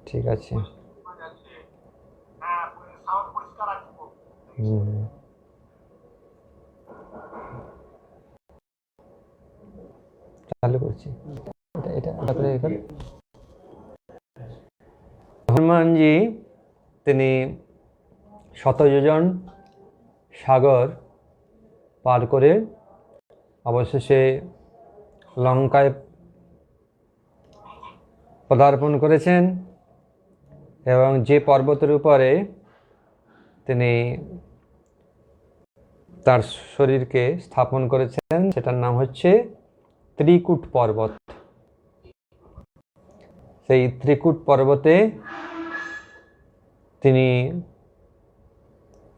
ঠিক আছে। হুম, চালু করছি। এটা করে হনুমানজি তিনি শতযোজন সাগর পার করে অবশেষে লঙ্কায় পদার্পণ করেছেন এবং যে পর্বতের উপরে তিনি তার শরীরকে স্থাপন করেছেন সেটার নাম হচ্ছে ত্রিকূট পর্বত। সেই ত্রিকূট পর্বতে তিনি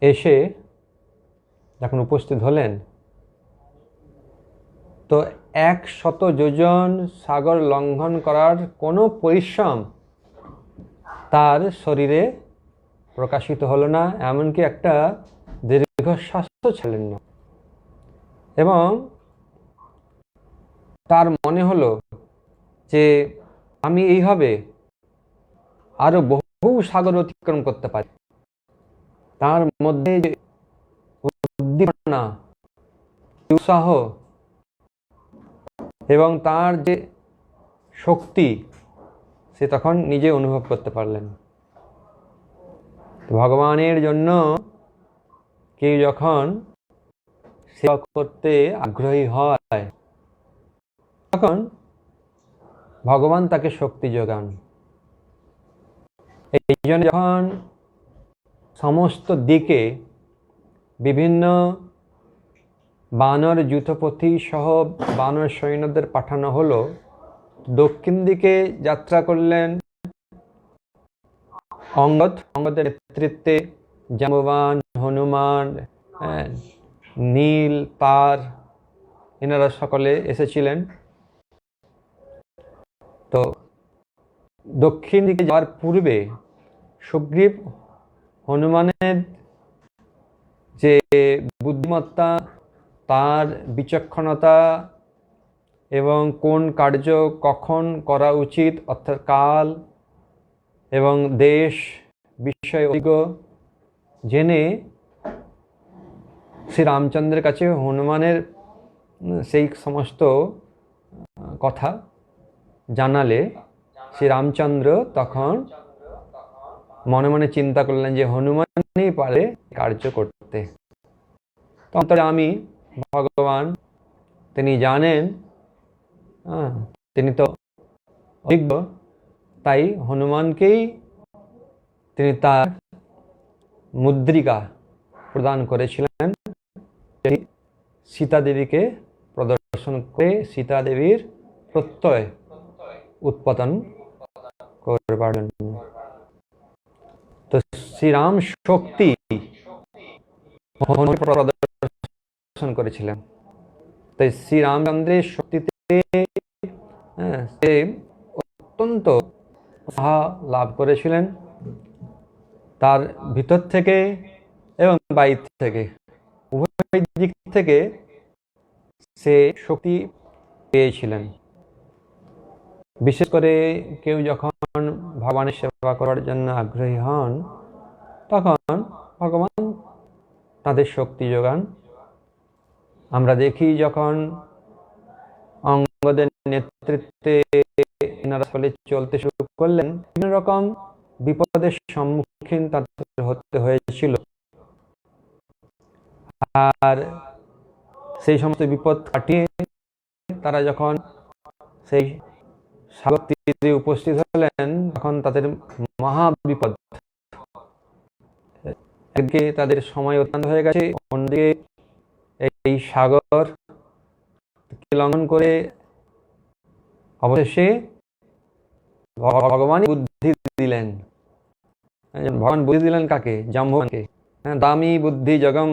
এসে যখন উপস্থিত হলেন তো 100 যোজন সাগর লঙ্ঘন করার কোনো পরিশ্রম তার শরীরে প্রকাশিত হলো না, এমনকি একটা দীর্ঘশ্বাসও ছিলেন না। এবং তার মনে হলো যে আমি এইভাবে আরো বহু সাগর অতিক্রম করতে পারি। তার মধ্যে যে উদ্দীপনা, উৎসাহ এবং তার যে শক্তি সে তখন নিজে অনুভব করতে পারলেন। ভগবানের জন্য কেউ যখন সেবা করতে আগ্রহী হয় তখন ভগবান তাকে শক্তি যোগান। এই জন্য যখন সমস্ত দিকে বিভিন্ন বানর যুথপতি সহ বানর সৈন্যদের পাঠানো হলো, দক্ষিণ দিকে যাত্রা করলেন অঙ্গদের নেতৃত্বে জাম্ববান, হনুমান, নীল, তার, এনারা সকলে এসেছিলেন। তো দক্ষিণ দিকে যাওয়ার পূর্বে সুগ্রীব হনুমানের যে বুদ্ধিমত্তা, তার বিচক্ষণতা এবং কোন কার্য কখন করা উচিত অর্থাৎ কাল এবং দেশ বিষয়ে অভিজ্ঞ জেনে শ্রী রামচন্দ্রের কাছে হনুমানের সেই সমস্ত কথা জানালে শ্রী রামচন্দ্র তখন মনে মনে চিন্তা করলেন যে হনুমানই পারে কার্য করতে। তখন আমি ভগবান তিনি জানেন, তিনি তো অভিজ্ঞ, তাই হনুমানকেই তিনি তার মুদ্রিকা প্রদান করেছিলেন, সীতা দেবীকে প্রদর্শন করে সীতা দেবীর প্রত্যয় উৎপাদন করবার জন্য। তো শ্রীরাম শক্তি প্রদর্শন করেছিলেন। তাই শ্রীরামচন্দ্রের শক্তিতে সে অত্যন্ত উৎসাহ লাভ করেছিলেন, তার ভিতর থেকে এবং বাইর থেকে উভয় দিক থেকে সে শক্তি পেয়েছিলেন। বিশেষ করে কেউ যখন ভগবানের সেবা করার জন্য আগ্রহী হন তখন ভগবান তাদের শক্তি যোগান। আমরা দেখি যখন অঙ্গদের নেতৃত্বে এনারা ফলে চলতে শুরু করলেন, বিভিন্ন রকম বিপদের সম্মুখীন তাদের হতে হয়েছিল, আর সেই সমস্ত বিপদ কাটিয়ে তারা যখন সেই সাগর তীরে উপস্থিত হলেন তখন তাদের মহা বিপদ, একদিকে তাদের সময় অত্যন্ত হয়ে গেছে, অন্যদিকে এই সাগর লঙ্ঘন করে অবশেষে ভগবান বুদ্ধি দিলেন। ভগবান বুদ্ধি দিলেন কাকে? জাম্ববানকে। দামি বুদ্ধি জগম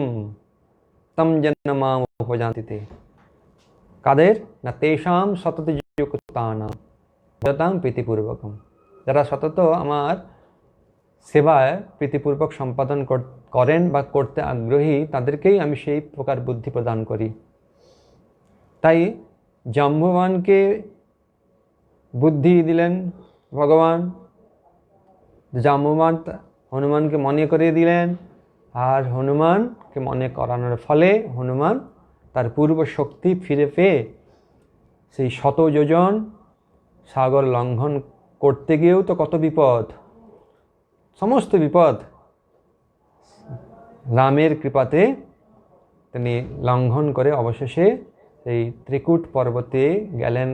তম জন্য মাম উপজানতি। কাদের? না তেষাম সততি যুক্তানাম যতাম প্রীতিপূর্বকম। যারা সতত আমার সেবায় প্রীতিপূর্বক সম্পাদন করেন বা করতে আগ্রহী তাদেরকেই আমি সেই প্রকার বুদ্ধি প্রদান করি। তাই জাম্ববানকে বুদ্ধি দিলেন ভগবান জাম্ববান হনুমানকে মনে করিয়ে দিলেন, আর হনুমানকে মনে করানোর ফলে হনুমান তার পূর্ব শক্তি ফিরে পেয়ে সেই 100 যোজন সাগর লঙ্ঘন করতে গিয়েও তো কত বিপদ, সমস্ত বিপদ রামের কৃপাতে তিনি লঙ্ঘন করে অবশেষে এই ত্রিকুট পর্বতে গেলেন।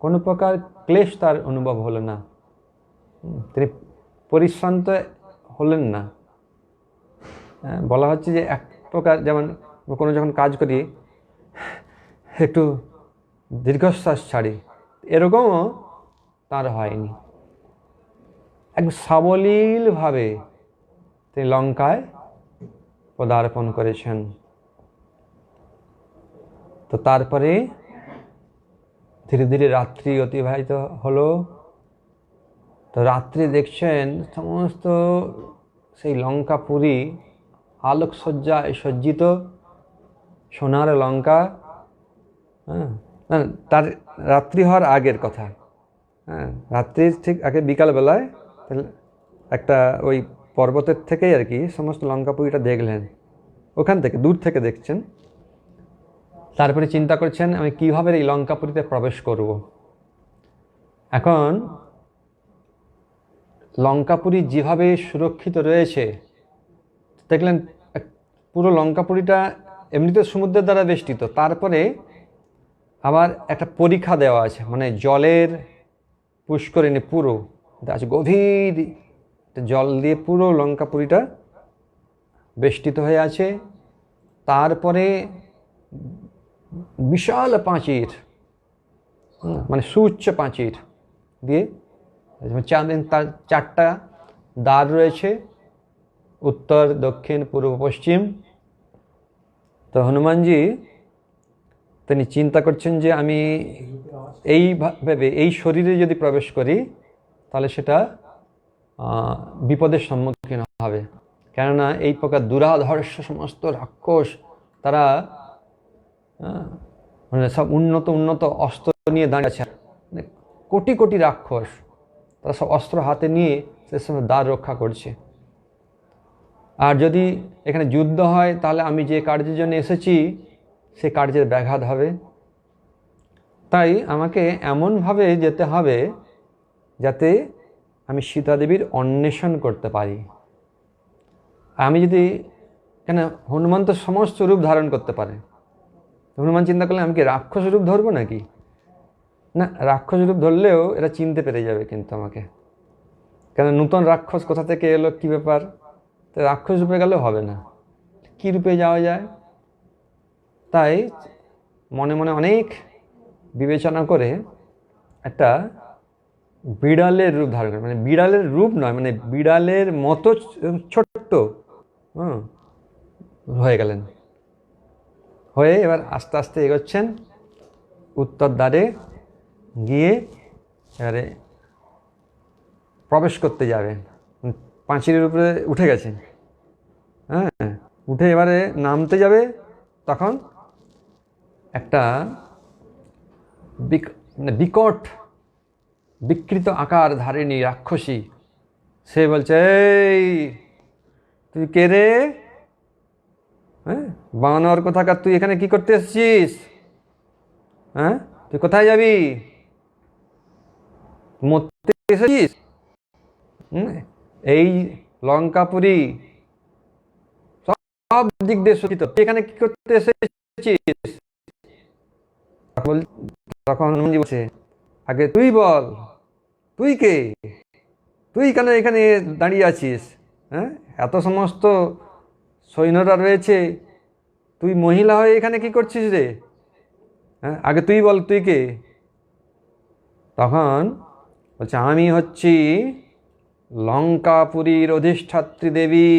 কোনো প্রকার ক্লেশ তার অনুভব হলো না, তিনি পরিশ্রান্ত হলেন না। বলা হচ্ছে যে এক প্রকার যেমন কোনো যখন কাজ করি একটু দীর্ঘশ্বাস ছাড়ি, এরকমও তার হয়নি। এক সাবলীলভাবে তিনি লঙ্কায় পদার্পণ করেছেন। তো তারপরে ধীরে ধীরে রাত্রি অতিবাহিত হলো। তো রাত্রি দেখছেন সমস্ত সেই লঙ্কাপুরী আলোকসজ্জায় সজ্জিত, সোনার লঙ্কা। তার রাত্রি হওয়ার আগের কথা, রাত্রির ঠিক আগে বিকালবেলায় একটা ওই পর্বতের থেকেই আর কি সমস্ত লঙ্কাপুরীটা দেখলেন, ওখান থেকে দূর থেকে দেখছেন। তারপরে চিন্তা করছেন আমি কিভাবে এই লঙ্কাপুরীতে প্রবেশ করব। এখন লঙ্কাপুরী যেভাবে সুরক্ষিত রয়েছে দেখলেন, পুরো লঙ্কাপুরীটা এমনিতে সমুদ্রের দ্বারা বেষ্টিত, তারপরে আবার একটা পরীক্ষা দেওয়া আছে, মানে জলের পুষ্করিণী পুরো আছে, গভীর জল দিয়ে পুরো লঙ্কাপুরীটা বেষ্টিত হয়ে আছে। তারপরে বিশাল প্রাচীর, মানে সুউচ্চ প্রাচীর দিয়ে তার 4টা দ্বার রয়েছে, উত্তর, দক্ষিণ, পূর্ব, পশ্চিম। তো হনুমানজি তিনি চিন্তা করছেন যে আমি এইভাবে এই শরীরে যদি প্রবেশ করি তাহলে সেটা বিপদের সম্মুখীন হবে, কেননা এই প্রকার দুরাধর্ষ সমস্ত রাক্ষস তারা মানে সব উন্নত উন্নত অস্ত্র নিয়ে দাঁড়িয়ে আছে, মানে কোটি কোটি রাক্ষস, তারা সব অস্ত্র হাতে নিয়ে সে সময় দ্বার রক্ষা করছে। আর যদি এখানে যুদ্ধ হয় তাহলে আমি যে কার্যের জন্য এসেছি সে কার্যের ব্যাঘাত হবে। তাই আমাকে এমনভাবে যেতে হবে যাতে আমি সীতা দেবীর অন্বেষণ করতে পারি। আমি যদি, কেন হনুমান তো সমস্ত রূপ ধারণ করতে পারে, হনুমান চিন্তা করলে আমি কি রাক্ষস রূপ ধরবো নাকি? না, রাক্ষস রূপ ধরলেও এরা চিনতে পেরে যাবে কিন্তু আমাকে, কেন নূতন রাক্ষস কোথা থেকে এলো, কী ব্যাপার। তো রাক্ষস রূপে গেলেও হবে না, কী রূপে যাওয়া যায়। তাই মনে মনে অনেক বিবেচনা করে একটা বিড়ালের রূপ ধারণ করে, মানে বিড়ালের রূপ নয়, মানে বিড়ালের মতো ছোট্ট হয়ে গেলেন। হয়ে এবার আস্তে আস্তে এগোচ্ছেন, উত্তর দ্বারে গিয়ে এবারে প্রবেশ করতে যাবেন। পাঁচিলের উপরে উঠে গেছেন, উঠে এবারে নামতে যাবে, তখন একটা বিকট বিকৃত আকার ধারিণী রাক্ষসী, সে বলছে এই তুই কে রে? বানর কোথাকার, তুই এখানে কি করতে এসেছিস? তুই কোথায় যাবি? মরতে এসেছিস? এই লঙ্কাপুরী সব দিক দিয়ে শোষিত, তুই এখানে কি করতে এসেছিস? তখন হনুমানজি বলছে আগে তুই বল, তুই কে? তুই কেন এখানে দাঁড়িয়ে আছিস? এত সমস্ত সৈন্যরা রয়েছে, তুই মহিলা হয়ে এখানে কি করছিস রে? আগে তুই বল, তুই কে? তখন বলছে আমি হচ্ছি লঙ্কাপুরীর অধিষ্ঠাত্রী দেবী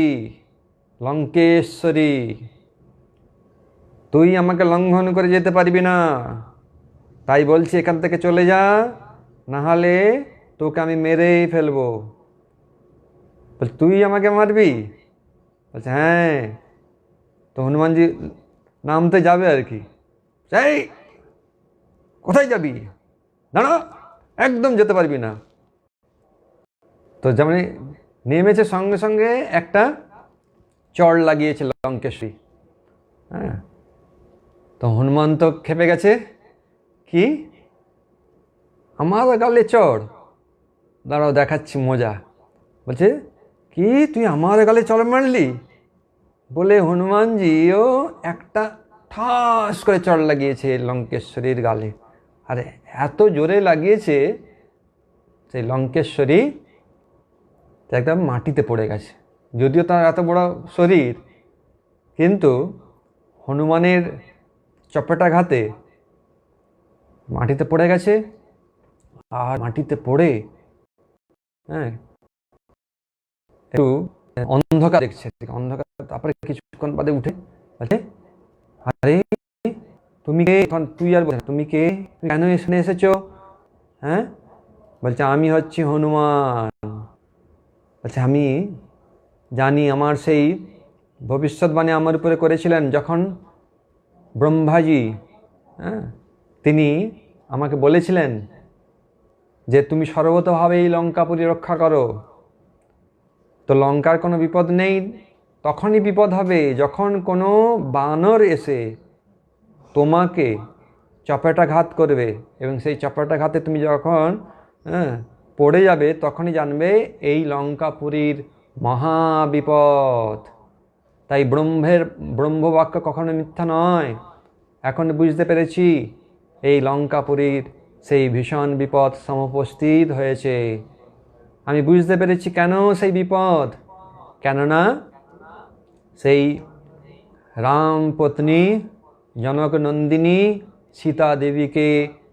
লঙ্কেশ্বরী, তুই আমাকে লঙ্ঘন করে যেতে পারবি না, তাই বলছি এখান থেকে চলে যা, না হলে তোকে আমি মেরেই ফেলবো। বলছে তুই আমাকে মারবি? বলছে হ্যাঁ। তো হনুমানজি নামতে যাবে আর কি, এই কোথায় যাবি, দাঁড়া, একদম যেতে পারবি না। তো যেমন নেমেছে সঙ্গে সঙ্গে একটা চড় লাগিয়েছে লঙ্কেশ্বরী। হ্যাঁ, তো হনুমান তো খেপে গেছে, কি আমার গালে চড়, দাঁড়াও দেখাচ্ছি মজা। বলছে কি তুই আমার গালে চড় মারলি? বলে হনুমানজিও একটা ঠাস করে চড় লাগিয়েছে লঙ্কেশ্বরীর গালে। আরে এত জোরে লাগিয়েছে সেই লঙ্কেশ্বরী একদম মাটিতে পড়ে গেছে। যদিও তার এত বড় শরীর, কিন্তু হনুমানের চপেটাঘাতে মাটিতে পড়ে গেছে। আর মাটিতে পড়ে হ্যাঁ একটু অন্ধকার দেখছে, অন্ধকার। তারপরে কিছুক্ষণ বাদে উঠে বলছে, আরে তুমি কে? এখন তুই আর বলছে তুমি কে, কেন এখানে এসেছো? হ্যাঁ, বলছে আমি হচ্ছি হনুমান। বলছে আমি জানি, আমার সেই ভবিষ্যৎবাণী আমার উপরে করেছিলেন যখন ব্রহ্মাজি, হ্যাঁ, তিনি আমাকে বলেছিলেন যে তুমি সর্বতভাবে এই লঙ্কাপুরী রক্ষা করো। তো লঙ্কার কোনো বিপদ নেই, তখনই বিপদ হবে যখন কোনো বানর এসে তোমাকে চপেটাঘাত করবে, এবং সেই চপেটাঘাতে তুমি যখন পড়ে যাবে, তখনই জানবে এই লঙ্কাপুরীর মহাবিপদ। তাই ব্রহ্মবাক্য কখনো মিথ্যা নয়। এখন বুঝতে পেরেছি এই লঙ্কাপুরীর সেই ভীষণ বিপদ সমুপস্থিত হয়েছে। আমি বুঝতে পেরেছি কেন সেই বিপদ, কেননা সেই রাম পত্নী জনক নন্দিনী সীতা দেবীকে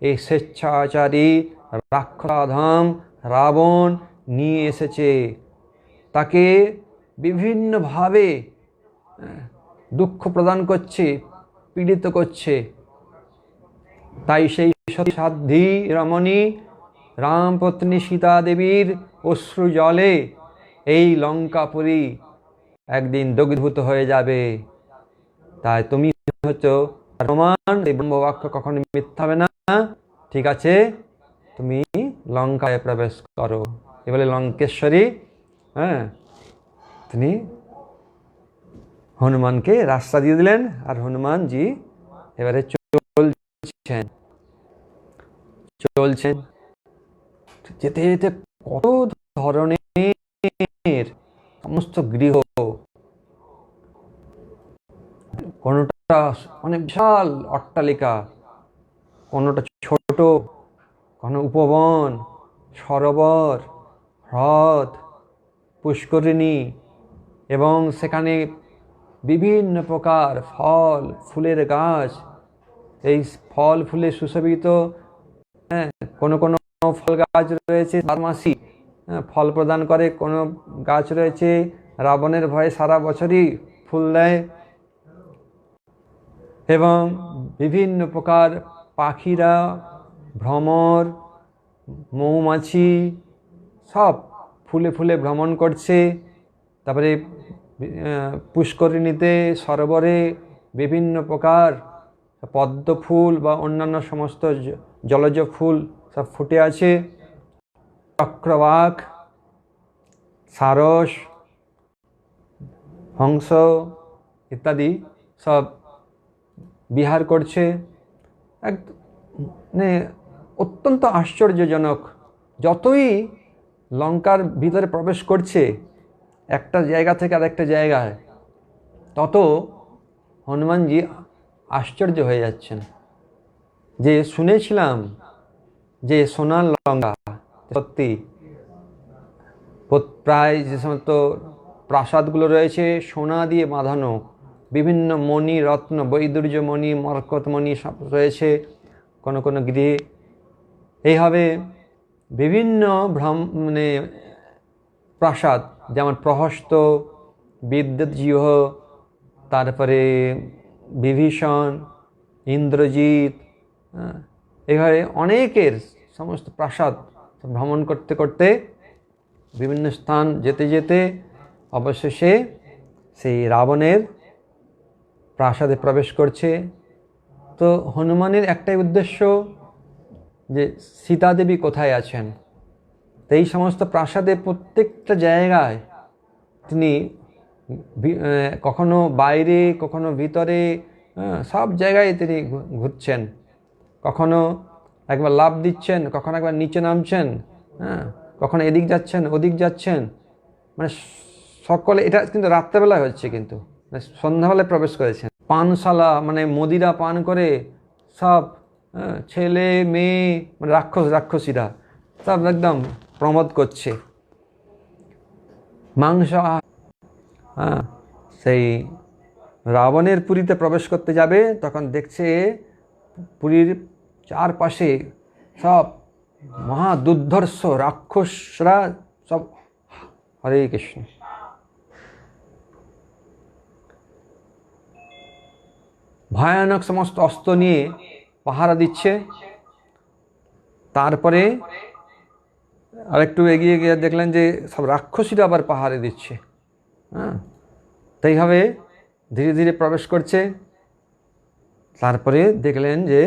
এই স্বেচ্ছাচারী রাক্ষসাধম রাবণ নিয়ে এসেছে। তাকে বিভিন্নভাবে দুঃখ প্রদান করছে, পীড়িত করছে। তাই সেই সতী রমণী রামপত্নী সীতা দেবীর অশ্রু জলে এই লঙ্কাপুরী একদিন দগ্ধীভূত হয়ে যাবে। তাই তুমি হচ্ছে প্রমাণ, এই ব্রহ্মবাক্য কখনো মিথ্যা হবে না। ঠিক আছে, তুমি লঙ্কায় প্রবেশ করো। এবারে লঙ্কেশ্বরী হ্যাঁ তিনি হনুমানকে রাস্তা দিয়ে দিলেন, আর হনুমানজি এবারে চলছেন। যেতে যেতে কত ধরনের সমস্ত গৃহ, কোনোটা অনেক বিশাল অট্টালিকা, কোনোটা ছোট, কোনো উপবন, সরোবর, হ্রদ, পুষ্করিণী, এবং সেখানে বিভিন্ন প্রকার ফল ফুলের গাছ। এই ফল ফুলে সুশোভিত, হ্যাঁ, কোনো কোনো ফল গাছ রয়েছে বারমাসি ফল প্রদান করে, কোনো গাছ রয়েছে রাবণের ভয়ে সারা বছরই ফুল দেয়। এবং বিভিন্ন প্রকার পাখিরা, ভ্রমর, মৌমাছি সব ফুলে ফুলে ভ্রমণ করছে। তারপরে পুষ্করিণীতে সরোবরে বিভিন্ন প্রকার পদ্ম ফুল বা অন্যান্য সমস্ত জলজ ফুল সব ফুটে আছে। চক্রবাক, সারস, হংস ইত্যাদি সব বিহার করছে। এক মানে অত্যন্ত আশ্চর্যজনক। যতই লঙ্কার ভিতরে প্রবেশ করছে একটা জায়গা থেকে আরেকটা জায়গায়, তত হনুমানজি আশ্চর্য হয়ে যাচ্ছেন। যে শুনেছিলাম যে সোনার লঙ্কা, সত্যি প্রায় যে সমস্ত প্রাসাদগুলো রয়েছে সোনা দিয়ে বাঁধানো, বিভিন্ন মণি রত্ন, বৈদুর্য মণি, মরকত মণি সব রয়েছে কোনো কোনো গৃহে। এইভাবে বিভিন্ন মানে প্রাসাদ, যেমন প্রহস্ত, বিদ্যুৎজিহ, তারপরে বিভীষণ, ইন্দ্রজিৎ, এইভাবে অনেকের সমস্ত প্রাসাদ ভ্রমণ করতে করতে বিভিন্ন স্থান যেতে যেতে অবশেষে সেই রাবণের প্রাসাদে প্রবেশ করছে। তো হনুমানের একটাই উদ্দেশ্য যে সীতা দেবী কোথায় আছেন, তো এই সমস্ত প্রাসাদে প্রত্যেকটা জায়গায় তিনি কখনো বাইরে, কখনো ভিতরে, সব জায়গায় তিনি ঘুরছেন। কখনো একবার লাফ দিচ্ছেন, কখনো একবার নিচে নামছেন, কখনো এদিক যাচ্ছেন, ওদিক যাচ্ছেন। মানে সকলে, এটা কিন্তু রাত্রেবেলায় হচ্ছে, কিন্তু সন্ধ্যাবেলায় প্রবেশ করেছেন। পানশালা মানে মদিরা পান করে সব ছেলে মেয়ে, মানে রাক্ষসীরা সব একদম প্রমোদ করছে। মাংস, সেই রাবণের পুরীতে প্রবেশ করতে যাবে, তখন দেখছে পুরীর চারপাশে সব মহা দুর্ধর্ষ রাক্ষসরা সব, হরে কৃষ্ণ, ভয়ানক সমস্ত অস্ত্র নিয়ে পাহারা দিচ্ছে। তারপরে আরেকটু এগিয়ে গিয়ে দেখলেন যে সব রাক্ষসীরা আবার পাহারা দিচ্ছে। তো এইভাবে ধীরে ধীরে প্রবেশ করছে। তারপরে দেখলেন যে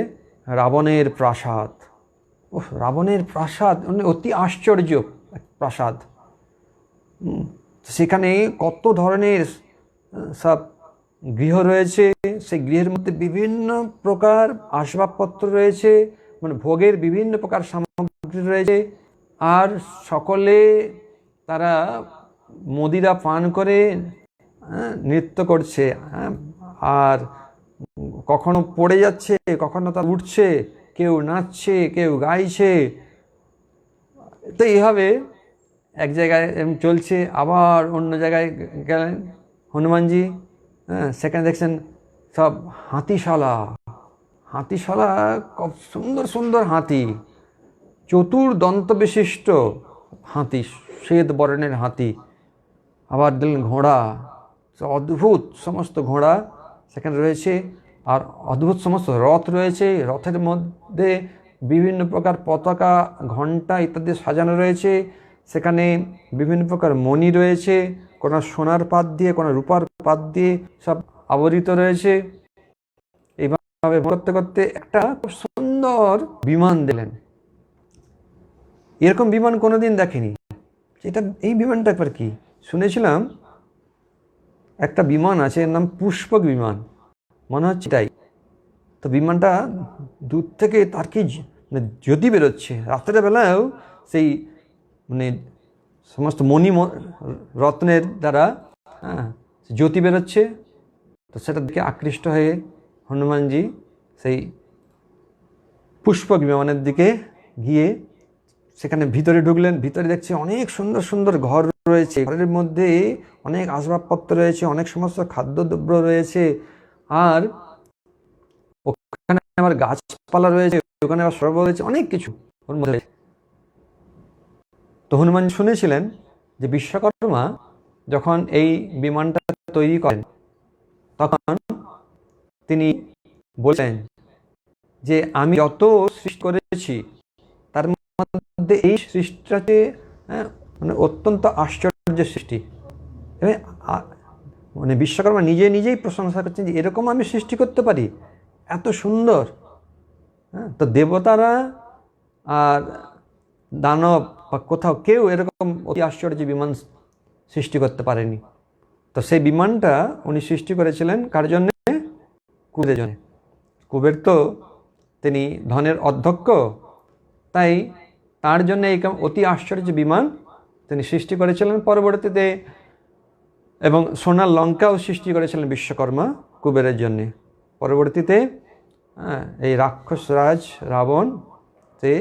রাবণের প্রাসাদ। রাবণের প্রাসাদ মানে অতি আশ্চর্য প্রাসাদ। সেখানে কত ধরনের সব গৃহ রয়েছে, সেই গৃহের মধ্যে বিভিন্ন প্রকার আসবাবপত্র রয়েছে, মানে ভোগের বিভিন্ন প্রকার সামগ্রী রয়েছে। আর সকলে তারা মদিরা পান করে নৃত্য করছে, আর কখনো পড়ে যাচ্ছে, কখনো তা উঠছে, কেউ নাচছে, কেউ গাইছে। তো এইভাবে এক জায়গায় চলছে, আবার অন্য জায়গায় গেলেন হনুমানজি। সেখানে দেখছেন সব হাতিশালা, খুব সুন্দর সুন্দর হাতি, চতুর্দন্ত বিশিষ্ট হাতি, শ্বেত বর্ণের হাতি। আবার দেখলেন ঘোড়া, অদ্ভুত সমস্ত ঘোড়া সেখানে রয়েছে। আর অদ্ভুত সমস্ত রথ রয়েছে, রথের মধ্যে বিভিন্ন প্রকার পতাকা, ঘণ্টা ইত্যাদি সাজানো রয়েছে। সেখানে বিভিন্ন প্রকার মণি রয়েছে, কোনো সোনার পাত দিয়ে, কোনো রূপার পাত দিয়ে সব আবরিত রয়েছে। এইভাবে করতে করতে একটা খুব সুন্দর বিমান দিলেন। এরকম বিমান কোনোদিন দেখেনি। এই বিমানটা একবার কি শুনেছিলাম, একটা বিমান আছে, এর নাম পুষ্পক বিমান, মনে হচ্ছে তাই। তো বিমানটা দূর থেকে তার কি মানে জ্যোতি বেরোচ্ছে, রাত্রের বেলায়ও সেই মানে সমস্ত মণি রত্নের দ্বারা জ্যোতি বেরোচ্ছে। তো সেটার দিকে আকৃষ্ট হয়ে হনুমানজি সেই পুষ্পক বিমানের দিকে গিয়ে সেখানে ভিতরে ঢুকলেন। ভিতরে দেখছে অনেক সুন্দর সুন্দর ঘর রয়েছে, ঘরের মধ্যে অনেক আসবাবপত্র রয়েছে, অনেক সমস্ত খাদ্যদ্রব্য রয়েছে, আর ওখানে আবার গাছপালা রয়েছে, ওখানে আবার সরোবর রয়েছে, অনেক কিছু ওর মধ্যে। তো হনুমান শুনেছিলেন যে বিশ্বকর্মা যখন এই বিমানটা তৈরি করেন, তখন তিনি বলছেন যে আমি যত সৃষ্টি করেছি তার মধ্যে এই সৃষ্টিটাতে মানে অত্যন্ত আশ্চর্য সৃষ্টি। মানে বিশ্বকর্মা নিজেই প্রশংসা করছেন যে এরকম আমি সৃষ্টি করতে পারি, এত সুন্দর। তো দেবতারা আর দানব বা কোথাও কেউ এরকম অতি আশ্চর্য বিমান সৃষ্টি করতে পারেনি। তো সেই বিমানটা উনি সৃষ্টি করেছিলেন কার জন্যে? কুবেরের জন্য। কুবের তো তিনি ধনের অধ্যক্ষ, তাই তার জন্য এই অতি আশ্চর্য বিমান তিনি সৃষ্টি করেছিলেন পরবর্তীতে। এবং সোনার লঙ্কাও সৃষ্টি করেছিলেন বিশ্বকর্মা কুবেরের জন্যে। পরবর্তীতে এই রাক্ষসরাজ রাবণ সে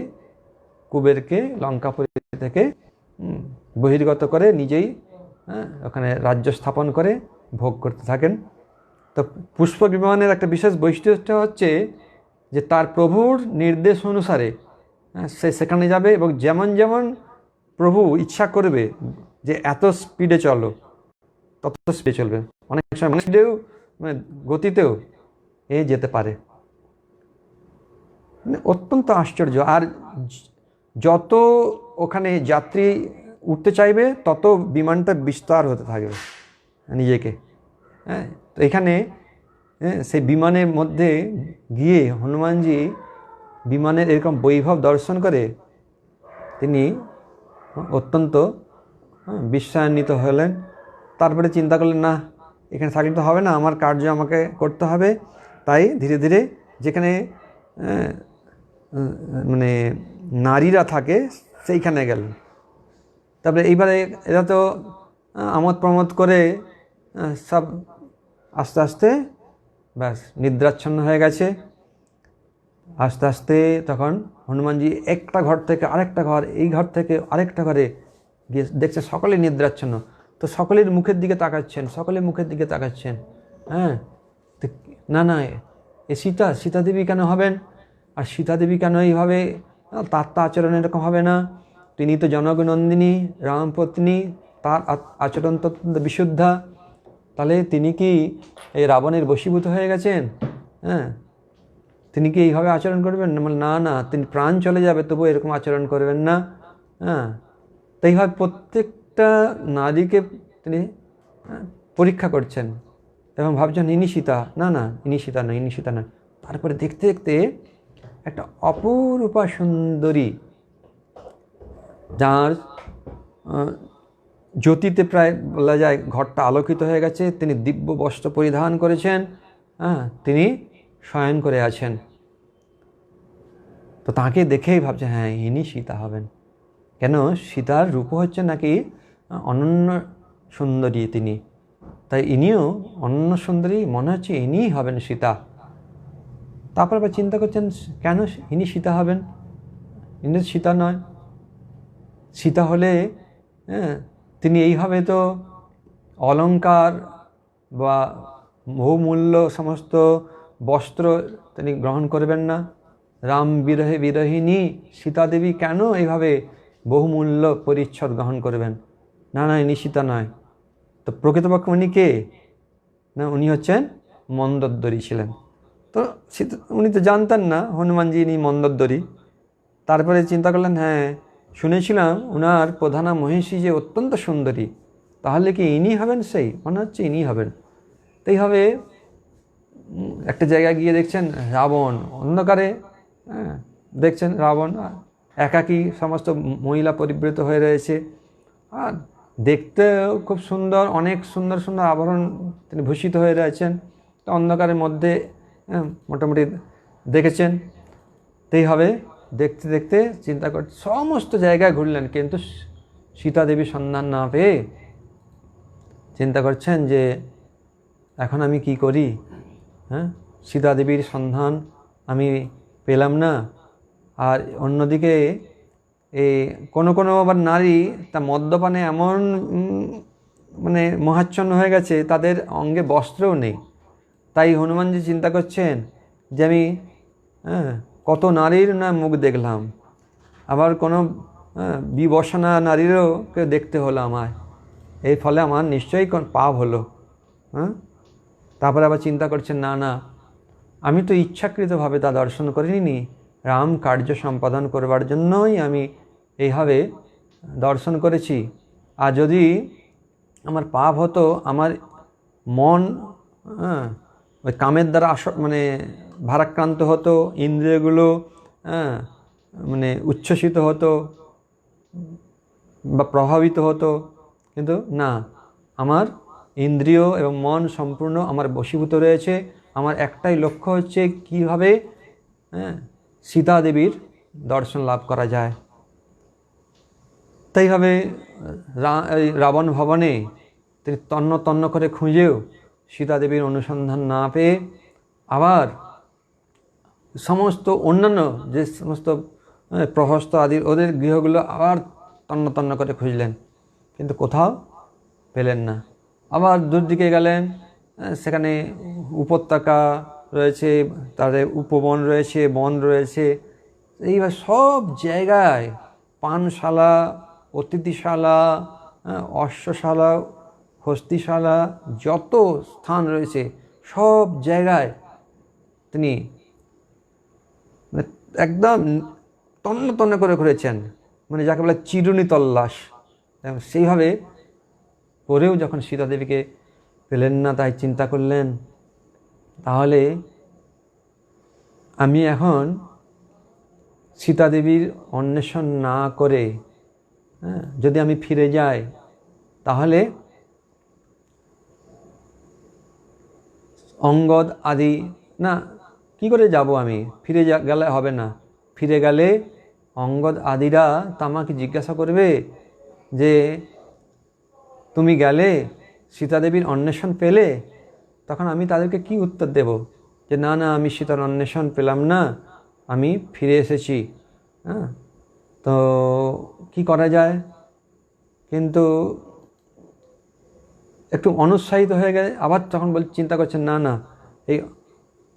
কুবেরকে লঙ্কাপুরী থেকে বহির্গত করে নিজেই ওখানে রাজ্য স্থাপন করে ভোগ করতে থাকেন। তো পুষ্প বিমানের একটা বিশেষ বৈশিষ্ট্য হচ্ছে যে তার প্রভুর নির্দেশ অনুসারে সে সেখানে যাবে, এবং যেমন যেমন প্রভু ইচ্ছা করবে যে এত স্পিডে চলো, তত স্পিডে চলবে। অনেক সময় মানে স্পিডেও মানে গতিতেও যেতে পারে। মানে অত্যন্ত আশ্চর্য। আর যত ওখানে যাত্রী উঠতে চাইবে তত বিমানটা বিস্তার হতে থাকবে নিজেকে। তো এখানে সেই বিমানের মধ্যে গিয়ে হনুমানজি বিমানের এরকম বৈভব দর্শন করে তিনি অত্যন্ত বিশ্বায়নিত হলেন। তারপরে চিন্তা করলেন, না এখানে থাকলে তো হবে না, আমার কার্য আমাকে করতে হবে। তাই ধীরে ধীরে যেখানে মানে নারীরা থাকে সেইখানে গেলেন। তারপরে এইবারে এরা তো আমোদ প্রমোদ করে সব আস্তে আস্তে ব্যাস নিদ্রাচ্ছন্ন হয়ে গেছে। আস্তে আস্তে তখন হনুমানজি একটা ঘর থেকে আরেকটা ঘর, এই ঘর থেকে আরেকটা ঘরে গিয়ে দেখছে সকলে নিদ্রাচ্ছন্ন। তো সকলের মুখের দিকে তাকাচ্ছেন, সকলের মুখের দিকে তাকাচ্ছেন। হ্যাঁ, তো না না, এ সীতা দেবী কেন হবেন? আর সীতা দেবী কেন এইভাবে? তার তো আচরণ এরকম হবে না। তিনি তো জনকনন্দিনী, রামপত্নী, তার আচরণ তো বিশুদ্ধা। তাহলে তিনি কি এই রাবণের বশীভূত হয়ে গেছেন? হ্যাঁ, তিনি কি এইভাবে আচরণ করবেন? না না, তিনি প্রাণ চলে যাবে তবু এরকম আচরণ করবেন না। হ্যাঁ, তো এইভাবে প্রত্যেকটা নারীকে তিনি পরীক্ষা করছেন এবং ভাবছেন ইনি সীতা, না না ইনি সীতা নয়, ইনি সীতা নয়। তারপরে দেখতে দেখতে একটা অপরূপা সুন্দরী, যার জ্যোতিতে প্রায় বলা যায় ঘরটা আলোকিত হয়ে গেছে, তিনি দিব্য বস্ত্র পরিধান করেছেন, হ্যাঁ, তিনি শয়ন করে আছেন। তো তাকে দেখেই ভাবছে হ্যাঁ ইনি সীতা হবেন। কেন? সীতার রূপ হচ্ছে নাকি অনন্য সুন্দরী তিনি, তাই ইনিও অনন্য সুন্দরী, মনে হচ্ছে ইনিই হবেন সীতা। তারপর আবার চিন্তা করছেন কেন ইনি সীতা হবেন? ইনি সীতা নয়। সীতা হলে তিনি এইভাবে তো অলংকার বা বহুমূল্য সমস্ত বস্ত্র তিনি গ্রহণ করবেন না। রাম বিরহে বিরহিনী সীতা দেবী কেন এইভাবে বহুমূল্য পরিচ্ছদ গ্রহণ করবেন? না না, ইনি সীতা নয়। তো প্রকৃতপক্ষে উনি কে? না, উনি হচ্ছেন মন্দোদরী ছিলেন। তো উনি তো জানতেন না হনুমানজি ইনি মন্দোদরী। তারপরে চিন্তা করলেন, হ্যাঁ শুনেছিলাম ওনার প্রধানা মহিষী যে অত্যন্ত সুন্দরী, তাহলে কি ইনি হবেন? সেই মনে হচ্ছে ইনি হবেন। তো এইভাবে একটা জায়গায় গিয়ে দেখছেন রাবণ অন্ধকারে, হ্যাঁ দেখছেন রাবণ একাকী, সমস্ত মহিলা পরিবৃত হয়ে রয়েছে, আর দেখতেও খুব সুন্দর, অনেক সুন্দর সুন্দর আভরণ তিনি ভূষিত হয়ে রয়েছেন। তো অন্ধকারের মধ্যে মোটামুটি দেখেছেন। তো এইভাবে দেখতে দেখতে চিন্তা করতে সমস্ত জায়গায় ঘুরলেন, কিন্তু সীতা দেবীর সন্ধান না পেয়ে চিন্তা করছেন যে এখন আমি কি করি? হ্যাঁ, সীতা দেবীর সন্ধান আমি পেলাম না। আর অন্যদিকে এই কোনো কোনো আবার নারী তা মদ্যপানে এমন মানে মোহাচ্ছন্ন হয়ে গেছে, তাদের অঙ্গে বস্ত্রও নেই। তাই হনুমানজি চিন্তা করছেন যে আমি কত নারীর না মুখ দেখলাম, আবার কোনো বিবসনা নারীরও কেউ দেখতে হলো আমায়, এর ফলে আমার নিশ্চয়ই পাপ হলো। হ্যাঁ, তারপরে আবার চিন্তা করছেন না না, আমি তো ইচ্ছাকৃতভাবে তা দর্শন করিনি, রাম কার্য সম্পাদন করবার জন্যই আমি এইভাবে দর্শন করেছি। আর যদি আমার পাপ হতো, আমার মন ওই কামের দ্বারা মানে ভারাক্রান্ত হতো, ইন্দ্রিয়গুলো মানে উচ্ছ্বসিত হতো বা প্রভাবিত হতো। কিন্তু না, আমার ইন্দ্রিয় এবং মন সম্পূর্ণ আমার বশীভূত রয়েছে। আমার একটাই লক্ষ্য হচ্ছে কীভাবে সীতা দেবীর দর্শন লাভ করা যায়। তাইভাবে রাবণ ভবনে তিনি তন্ন তন্ন করে খুঁজেও সীতা দেবীর অনুসন্ধান না পেয়ে আবার সমস্ত অন্যান্য যে সমস্ত প্রহস্ত আদি ওদের গৃহগুলো আবার তন্ন তন্ন করে খুঁজলেন, কিন্তু কোথাও পেলেন না। আবার দূর দিকে গেলেন, সেখানে উপত্যকা রয়েছে, তাদের উপবন রয়েছে, বন রয়েছে, এইভাবে সব জায়গায় পানশালা, অতিথিশালা, অশ্বশালা, হস্তিশালা, যত স্থান রয়েছে সব জায়গায় তিনি মানে একদম তন্ন তন্ন করে ঘুরেছেন, মানে যাকে বলে চিরুনি তল্লাশ। সেইভাবে করেও যখন সীতা দেবীকে পেলেন না, তাই চিন্তা করলেন তাহলে আমি এখন সীতা দেবীর অন্বেষণ না করে হ্যাঁ, যদি আমি ফিরে যাই তাহলে অঙ্গদ আদি না, কি করে যাব আমি? ফিরে গেলে হবে না। ফিরে গেলে অঙ্গদ আদিরা তা আমাকে জিজ্ঞাসা করবে যে তুমি গেলে সীতাদেবীর অন্বেষণ পেলে? তখন আমি তাদেরকে কি উত্তর দেব? যে না না, আমি সীতার অন্বেষণ পেলাম না, আমি ফিরে এসেছি। হ্যাঁ, তো কি করা যায়? কিন্তু একটু অনুৎসাহিত হয়ে গেলে আবার তখন চিন্তা করছেন না না, এই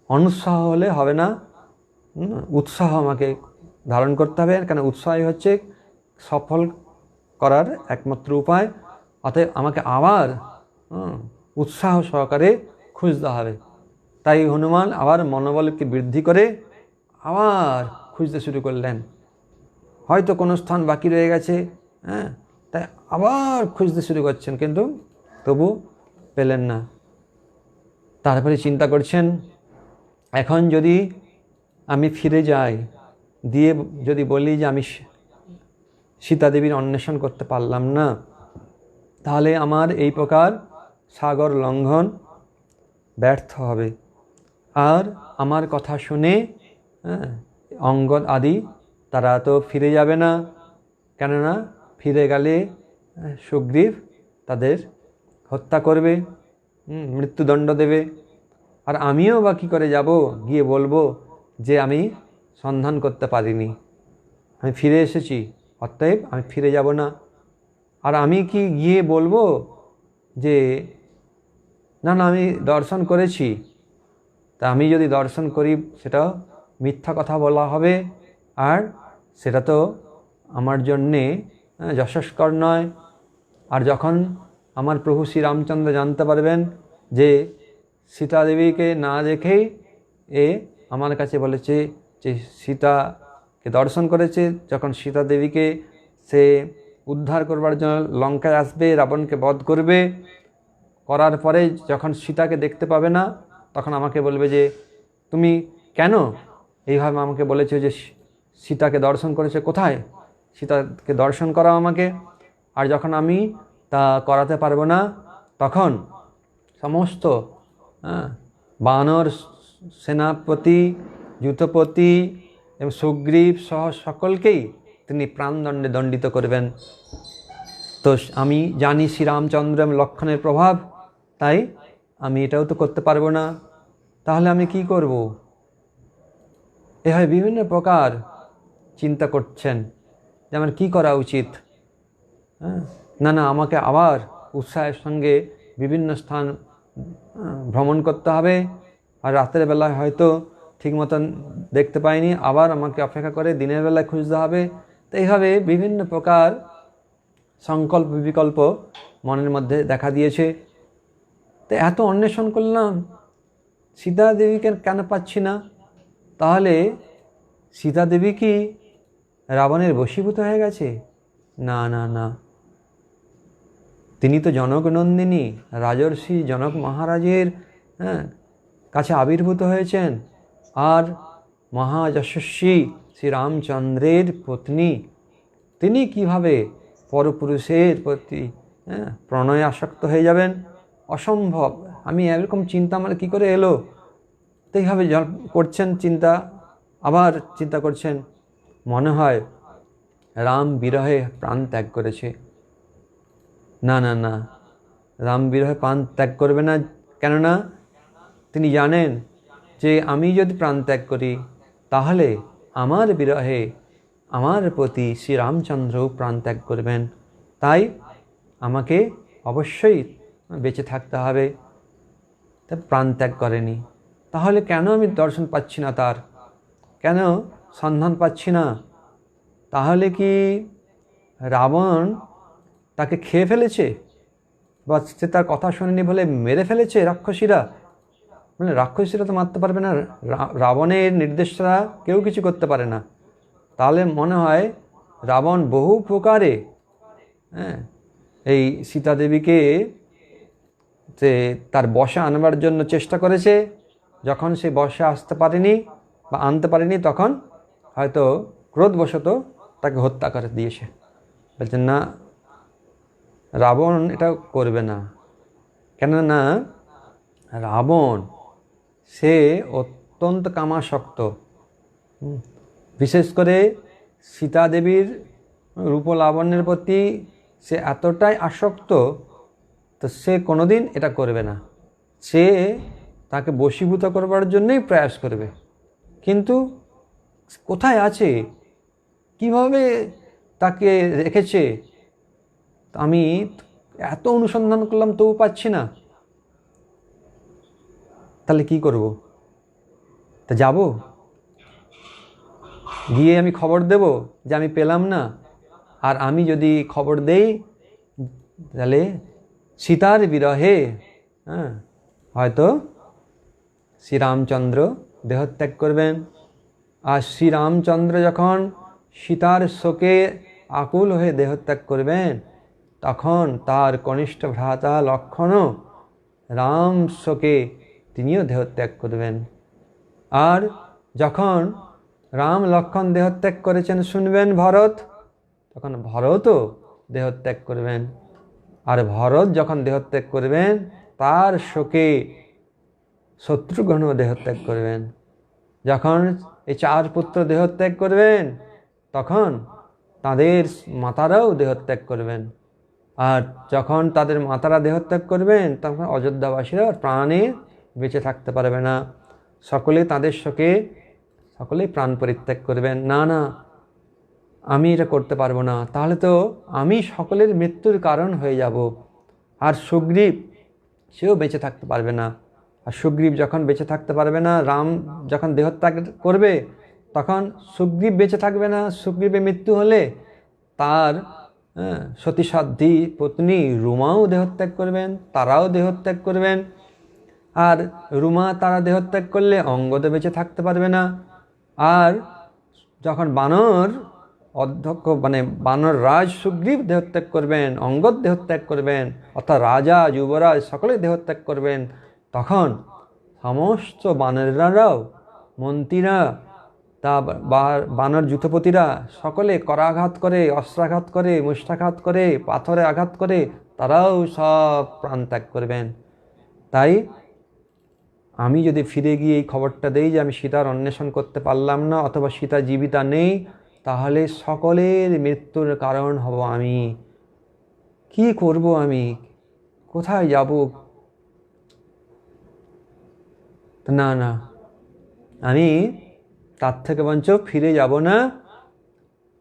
অনুৎসাহ হলে হবে না, উৎসাহ আমাকে ধারণ করতে হবে, কেন উৎসাহই হচ্ছে সফল করার একমাত্র উপায়। অতএব আমাকে আবার উৎসাহ সহকারে খুঁজতে হবে। তাই হনুমান আবার মনোবলকে বৃদ্ধি করে আবার খুঁজতে শুরু করলেন। হয়তো কোনো স্থান বাকি রয়ে গেছে, হ্যাঁ, তাই আবার খুঁজতে শুরু করছেন, কিন্তু তবু পেলেন না। তারপরে চিন্তা করছেন, এখন যদি আমি ফিরে যাই, দিয়ে যদি বলি যে আমি সীতাদেবীর অন্বেষণ করতে পারলাম না, তাহলে আমার এই প্রকার সাগর লঙ্ঘন ব্যর্থ হবে। আর আমার কথা শুনে অঙ্গদ আদি তারা তো ফিরে যাবে না, কেননা ফিরে গেলে সুগ্রীব তাদের হত্যা করবে, মৃত্যুদণ্ড দেবে। আর আমিও বা কী করে যাব? গিয়ে বলবো যে আমি সন্ধান করতে পারিনি, আমি ফিরে এসেছি, অতএব আমি ফিরে যাব না। আর আমি কি গিয়ে বলবো যে না না আমি দর্শন করেছি? তা আমি যদি দর্শন করি সেটাও মিথ্যা কথা বলা হবে, আর সেটা তো আমার জন্যে যশস্কর নয়। আর যখন আমার প্রভু শ্রীরামচন্দ্র জানতে পারবেন যে সীতাদেবীকে না দেখেই এ আমার কাছে বলেছে যে সীতাকে দর্শন করেছে, যখন সীতাদেবীকে সে উদ্ধার করবার জন্য লঙ্কায় আসবে, রাবণকে বধ করবে, করার পরে যখন সীতাকে দেখতে পাবে না, তখন আমাকে বলবে যে তুমি কেন এইভাবে আমাকে বলেছো যে সীতাকে দর্শন করেছে, কোথায় সীতাকে দর্শন করাও আমাকে। আর যখন আমি তা করাতে পারবো না, তখন সমস্ত বানর সেনাপতি, যুথপতি এবং সুগ্রীব সহ সকলকেই তিনি প্রাণদণ্ডে দণ্ডিত করবেন। তো আমি জানি শ্রীরামচন্দ্র এবং লক্ষ্মণের প্রভাব, তাই আমি এটাও তো করতে পারবো না। তাহলে আমি কি করব? এভাবে বিভিন্ন প্রকার চিন্তা করছেন যে আমার কী করা উচিত। না না, আমাকে আবার উৎসাহের সঙ্গে বিভিন্ন স্থান ভ্রমণ করতে হবে, আর রাতের বেলায় হয়তো ঠিক মতন দেখতে পাইনি, আবার আমাকে অপেক্ষা করে দিনের বেলায় খুঁজতে হবে। তো এইভাবে বিভিন্ন প্রকার সংকল্প বিকল্প মনের মধ্যে দেখা দিয়েছে। তো এত অন্বেষণ করলাম, সীতা দেবীকে কেন পাচ্ছি না? তাহলে সীতা দেবী কি রাবণের বশীভূত হয়ে গেছে? না না না, তিনি তো জনকনন্দিনী, রাজর্ষি জনক মহারাজের কাছে আবির্ভূত হয়েছেন, আর মহাযশস্বী শ্রীরামচন্দ্রের পত্নী। তিনি কিভাবে পরপুরুষের প্রতি প্রণয়ে আসক্ত হয়ে যাবেন? অসম্ভব। আমি এরকম চিন্তা আমার কী করে এলো? তো এইভাবে করছেন চিন্তা, আবার চিন্তা করছেন, মনে হয় রাম বিরহে প্রাণ ত্যাগ করেছে। না না না, রাম বিরহে প্রাণ ত্যাগ করবে না, কেননা তিনি জানেন যে আমি যদি প্রাণ ত্যাগ করি তাহলে আমার বিরহে আমার প্রতি শ্রীরামচন্দ্রও প্রাণ ত্যাগ করবেন, তাই আমাকে অবশ্যই বেঁচে থাকতে হবে। তা প্রাণ ত্যাগ করেনি, তাহলে কেন আমি দর্শন পাচ্ছি না তার? কেন সন্ধান পাচ্ছি না? তাহলে কি রাবণ তাকে খেয়ে ফেলেছে, বা সে তার কথা শোনেনি বলে মেরে ফেলেছে রাক্ষসীরা? মানে রাক্ষসীরা তো মারতে পারবে না, রাবণের নির্দেশরা কেউ কিছু করতে পারে না। তাহলে মনে হয় রাবণ বহু প্রকারে এই সীতাদেবীকে যে তার বশে আনবার জন্য চেষ্টা করেছে। যখন সে বশে আসতে পারেনি বা আনতে পারেনি, তখন হয়তো ক্রোধবশত তাকে হত্যা করে দিয়েছে। বলছেন না, রাবণ এটা করবে না। কেননা রাবণ সে অত্যন্ত কামাসক্ত। বিশেষ করে সীতা দেবীর রূপ লাবণ্যের প্রতি সে এতটাই আসক্ত, তো সে কোনোদিন এটা করবে না। সে তাকে বশীভূত করবার জন্যই প্রয়াস করবে। কিন্তু কোথায় আছে, কিভাবে তাকে রেখেছে, আমি এত অনুসন্ধান করলাম তবু পাচ্ছি না। তাহলে কি করব? তা যাব, গিয়ে আমি খবর দেব যে আমি পেলাম না। আর আমি যদি খবর দেই তাহলে সীতার বিরহে হয়তো শ্রীরামচন্দ্র দেহত্যাগ করবেন। আর শ্রীরামচন্দ্র যখন সীতার শোকে আকুল হয়ে দেহত্যাগ করবেন, তখন তার কনিষ্ঠ ভ্রাতা লক্ষ্মণও রাম শোকে তিনিও দেহত্যাগ করবেন। আর যখন রাম লক্ষ্মণ দেহত্যাগ করেছেন শুনবেন ভরত, তখন ভরতও দেহত্যাগ করবেন। আর ভরত যখন দেহত্যাগ করবেন, তার শোকে শত্রুঘ্ন দেহত্যাগ করবেন। যখন এই চার পুত্র দেহত্যাগ করবেন, তখন তাদের মাতারাও দেহত্যাগ করবেন। আর যখন তাদের মাতারা দেহত্যাগ করবেন, তখন অযোধ্যাবাসীরা প্রাণে বেঁচে থাকতে পারবে না। সকলে তাদের শোকে সকলেই প্রাণ পরিত্যাগ করবেন। না না, আমি এটা করতে পারবো না, তাহলে তো আমি সকলের মৃত্যুর কারণ হয়ে যাব। আর সুগ্রীব সেও বেঁচে থাকতে পারবে না। আর সুগ্রীব যখন বেঁচে থাকতে পারবে না, রাম যখন দেহত্যাগ করবে, তখন সুগ্রীব বেঁচে থাকবে না। সুগ্রীবের মৃত্যু হলে তার সতীসাধ্যী পত্নী রুমাও দেহত্যাগ করবেন, তারাও দেহত্যাগ করবেন। আর রুমা তারা দেহত্যাগ করলে অঙ্গদ বেঁচে থাকতে পারবে না। আর যখন বানর অধ্যক্ষ বানর রাজ সুগ্রীব দেহত্যাগ করবেন, অঙ্গদ দেহত্যাগ করবেন, অর্থাৎ রাজা যুবরাজ সকলে দেহত্যাগ করবেন, তখন সমস্ত বানরেরাও, মন্ত্রীরা, তা বানর যুথপতিরা সকলে করাঘাত করে, অস্ত্রাঘাত করে, মুষ্টাঘাত করে, পাথরে আঘাত করে, তারাও সব প্রাণ ত্যাগ করবেন। তাই আমি যদি ফিরে গিয়ে এই খবরটা দেই যে আমি সীতার অন্বেষণ করতে পারলাম না, অথবা সীতা জীবিতা নেই, তাহলে সকলের মৃত্যুর কারণ হব আমি। কি করব আমি? কোথায় যাব? না না, আমি তার থেকে বঞ্চ ফিরে যাব না।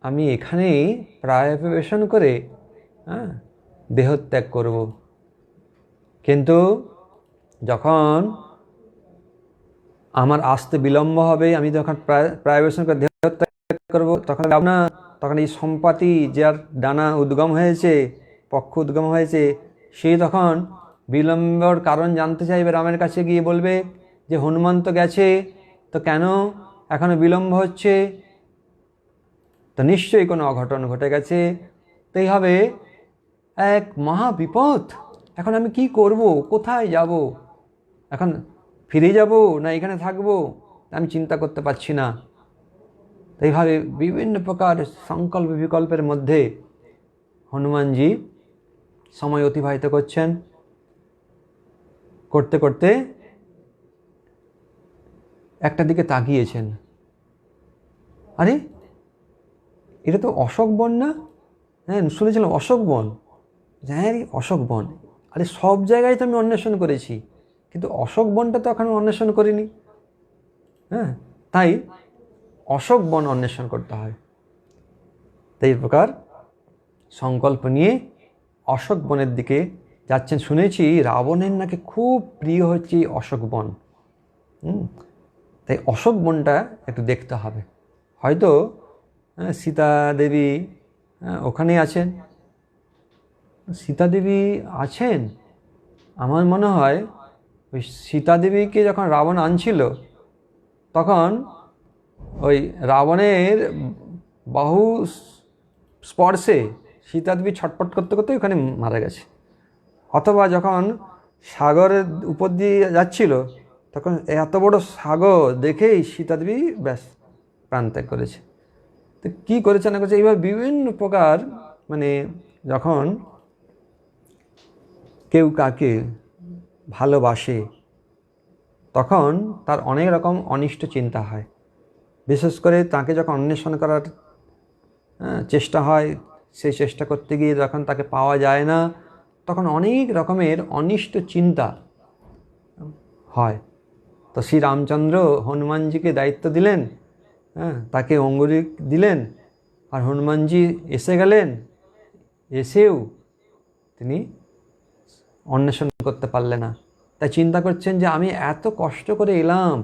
আমি এখানেই প্রায়োপবেশন করে দেহত্যাগ করব। কিন্তু যখন আমার আসতে বিলম্ব হবে, আমি যখন প্রায়োপবেশন করে দেহত্যাগ করব, তখন যাব না। তখন এই সম্পাতি যার ডানা উদ্গম হয়েছে, পক্ষ উদ্গম হয়েছে, সে তখন বিলম্বর কারণ জানতে চাইবে, রামের কাছে গিয়ে বলবে যে হনুমান তো গেছে, তো কেন এখনো বিলম্ব হচ্ছে? তো নিশ্চয়ই কোনো অঘটন ঘটে গেছে। তো এই হবে এক মহা বিপদ। এখন আমি কি করব? কোথায় যাব? এখন ফিরে যাব না এখানে থাকবো? আমি চিন্তা করতে পারছি না। এইভাবে বিভিন্ন প্রকার সংকল্প বিকল্পের মধ্যে হনুমানজি সময় অতিবাহিত করছেন। করতে করতে একটা দিকে তাকিয়েছেন, আরে এটা তো অশোক বন না? হ্যাঁ, শুনেছিলাম অশোক বন। হ্যাঁ, অশোক বন। আরে সব জায়গায় তো আমি অন্বেষণ করেছি, কিন্তু অশোক বনটা তো এখন অন্বেষণ করিনি। হ্যাঁ, তাই অশোক বন অন্বেষণ করতে হয়। তাই এই প্রকার সংকল্প নিয়ে অশোক বনের দিকে যাচ্ছেন। শুনেছি রাবণের নাকি খুব প্রিয় হচ্ছে এই অশোক বন। তাই অশোক বনটা একটু দেখতে হবে। হয়তো সীতা দেবী ওখানেই আছেন। সীতা দেবী আছেন, আমার মনে হয় ওই সীতা দেবীকে যখন রাবণ আনছিল, তখন ওই রাবণের বাহু স্পর্শে সীতা দেবী ছটপট করতে করতে ওখানে মারা গেছে। অথবা যখন সাগরের উপর দিয়ে যাচ্ছিল, তখন এত বড় সাগর দেখেই সীতা দেবী ব্যাস প্রাণত্যাগ করেছে। তো কী করেছে না করেছে, এইভাবে বিভিন্ন প্রকার মানে যখন কেউ কাকে ভালোবাসে তখন তার অনেক রকম অনিষ্ট চিন্তা হয়, বিশেষ করে তাকে যখন অন্বেষণ করার চেষ্টা হয়, সেই চেষ্টা করতে গিয়ে যখন তাকে পাওয়া যায় না, তখন অনেক রকমের অনিষ্ট চিন্তা হয়। তো শ্রী রামচন্দ্র হনুমানজিকে দায়িত্ব দিলেন, তাকে অঙ্গুলি দিলেন, আর হনুমানজি এসে গেলেন, এসেও তিনি অন্বেষণ করতে পারলেন না। তাই চিন্তা করছেন যে আমি এত কষ্ট করে এলাম,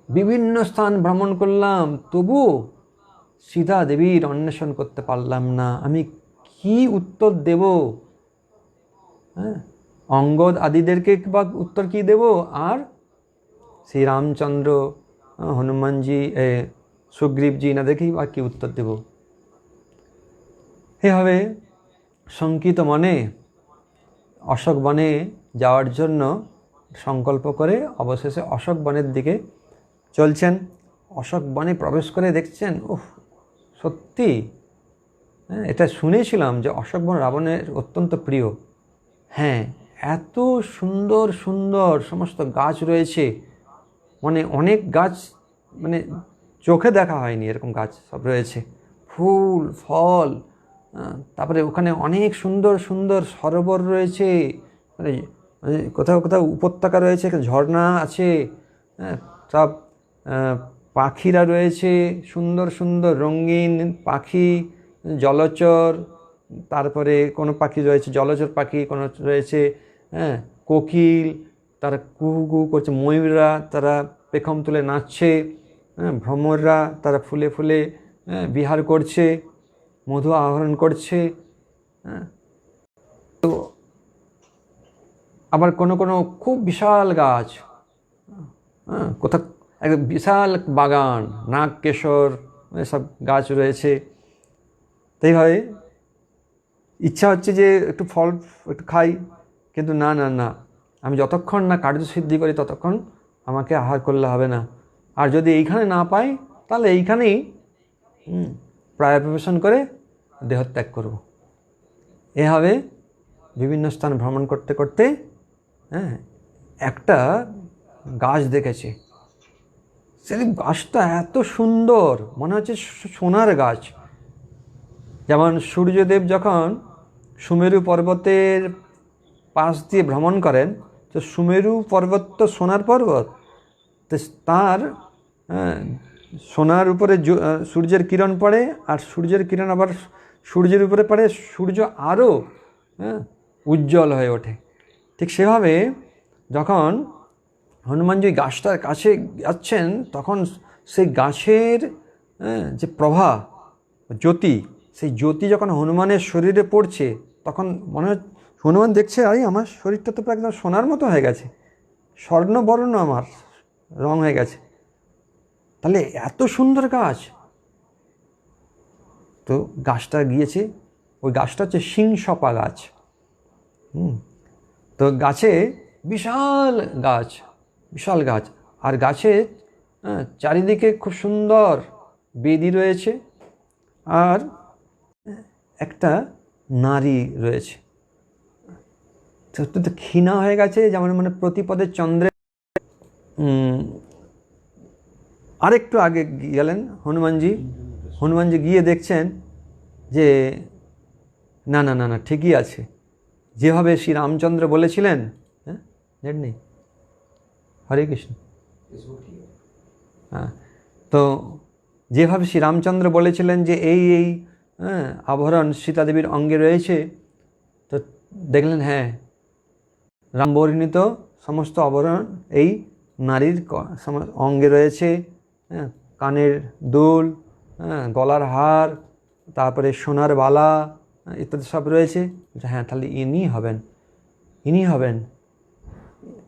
বিভিন্ন স্থান ভ্রমণ করলাম, তবু সীতা দেবীর অন্বেষণ করতে পারলাম না, আমি কি উত্তর দেব? অঙ্গদ আদিদেরকে বা উত্তর কি দেব, আর শ্রী রামচন্দ্র, হনুমানজি, সুগ্রীবজি এনাদেরকেই বা কি উত্তর দেব? এভাবে শঙ্কিত মনে অশোক বনে যাওয়ার জন্য সংকল্প করে অবশেষে অশোক বনের দিকে চলছেন। অশোক বনে প্রবেশ করে দেখছেন, ওহ সত্যি, এটা শুনেছিলাম যে অশোক বন রাবণের অত্যন্ত প্রিয়। হ্যাঁ, এত সুন্দর সুন্দর সমস্ত গাছ রয়েছে, মানে অনেক গাছ, মানে চোখে দেখা হয়নি এরকম গাছ সব রয়েছে, ফুল ফল, তারপরে ওখানে অনেক সুন্দর সুন্দর সরোবর রয়েছে, মানে কোথাও কোথাও উপত্যকা রয়েছে, ঝর্ণা আছে, সব পাখিরা রয়েছে, সুন্দর সুন্দর রঙিন পাখি, জলচর, তারপরে কোনো পাখি রয়েছে জলচর পাখি, কোনো রয়েছে কোকিল, তারা কুহু কুহু করছে, ময়ূররা তারা পেখম তুলে নাচছে, ভ্রমররা তারা ফুলে ফুলে বিহার করছে, মধু আহরণ করছে। তো আবার কোনো কোনো খুব বিশাল গাছ, কোথাও একদম বিশাল বাগান, নাগকেশর এসব গাছ রয়েছে। তাই হয় ইচ্ছা হচ্ছে যে একটু ফল একটু খাই, কিন্তু না না না, আমি যতক্ষণ না কার্যসিদ্ধি করি ততক্ষণ আমাকে আহার করলে হবে না, আর যদি এইখানে না পাই তাহলে এইখানেই প্রায়োপবেশন করে দেহত্যাগ করব। এভাবে বিভিন্ন স্থান ভ্রমণ করতে করতে একটা গাছ দেখেছে। সেই গাছটা এত সুন্দর, মনে হচ্ছে সোনার গাছ। যেমন সূর্যদেব যখন সুমেরু পর্বতের পাশ দিয়ে ভ্রমণ করেন, তো সুমেরু পর্বত তো সোনার পর্বত, তো তার সোনার উপরে সূর্যের কিরণ পড়ে, আর সূর্যের কিরণ আবার সূর্যের উপরে পড়ে, সূর্য আরও উজ্জ্বল হয়ে ওঠে। ঠিক সেভাবে যখন হনুমানজি গাছটার কাছে যাচ্ছেন, তখন সেই গাছের যে প্রভা, জ্যোতি, সেই জ্যোতি যখন হনুমানের শরীরে পড়ছে, তখন মনে হয় হনুমান দেখছে, আরে আমার শরীরটা তো প্রায় একদম সোনার মতো হয়ে গেছে, স্বর্ণবর্ণ আমার রং হয়ে গেছে, তাহলে এত সুন্দর গাছ। তো গাছটা গিয়েছে, ওই গাছটা হচ্ছে সিংসপা গাছ। তো গাছে বিশাল গাছ, বিশাল গাছ, আর গাছে চারিদিকে খুব সুন্দর বেদি রয়েছে, আর একটা নারী রয়েছে। তো ক্ষীণা হয়ে গেছে, যেমন মানে প্রতিপদে চন্দ্রে। আরেকটু আগে গেলেন হনুমানজি গিয়ে দেখছেন যে না না না না, ঠিকই আছে, যেভাবে শ্রী রামচন্দ্র বলেছিলেন। নেট নেই, হরে কৃষ্ণ। তো যেভাবে শ্রী রামচন্দ্র বলেছিলেন যে এই এই আভরণ সীতাদেবীর অঙ্গে রয়েছে, তো দেখলেন হ্যাঁ, রামবর্ণিত সমস্ত আভরণ এই নারীর অঙ্গে রয়েছে, কানের দুল, গলার হার, তারপরে সোনার বালা ইত্যাদি সব রয়েছে। হ্যাঁ, তাহলে ইনি হবেন।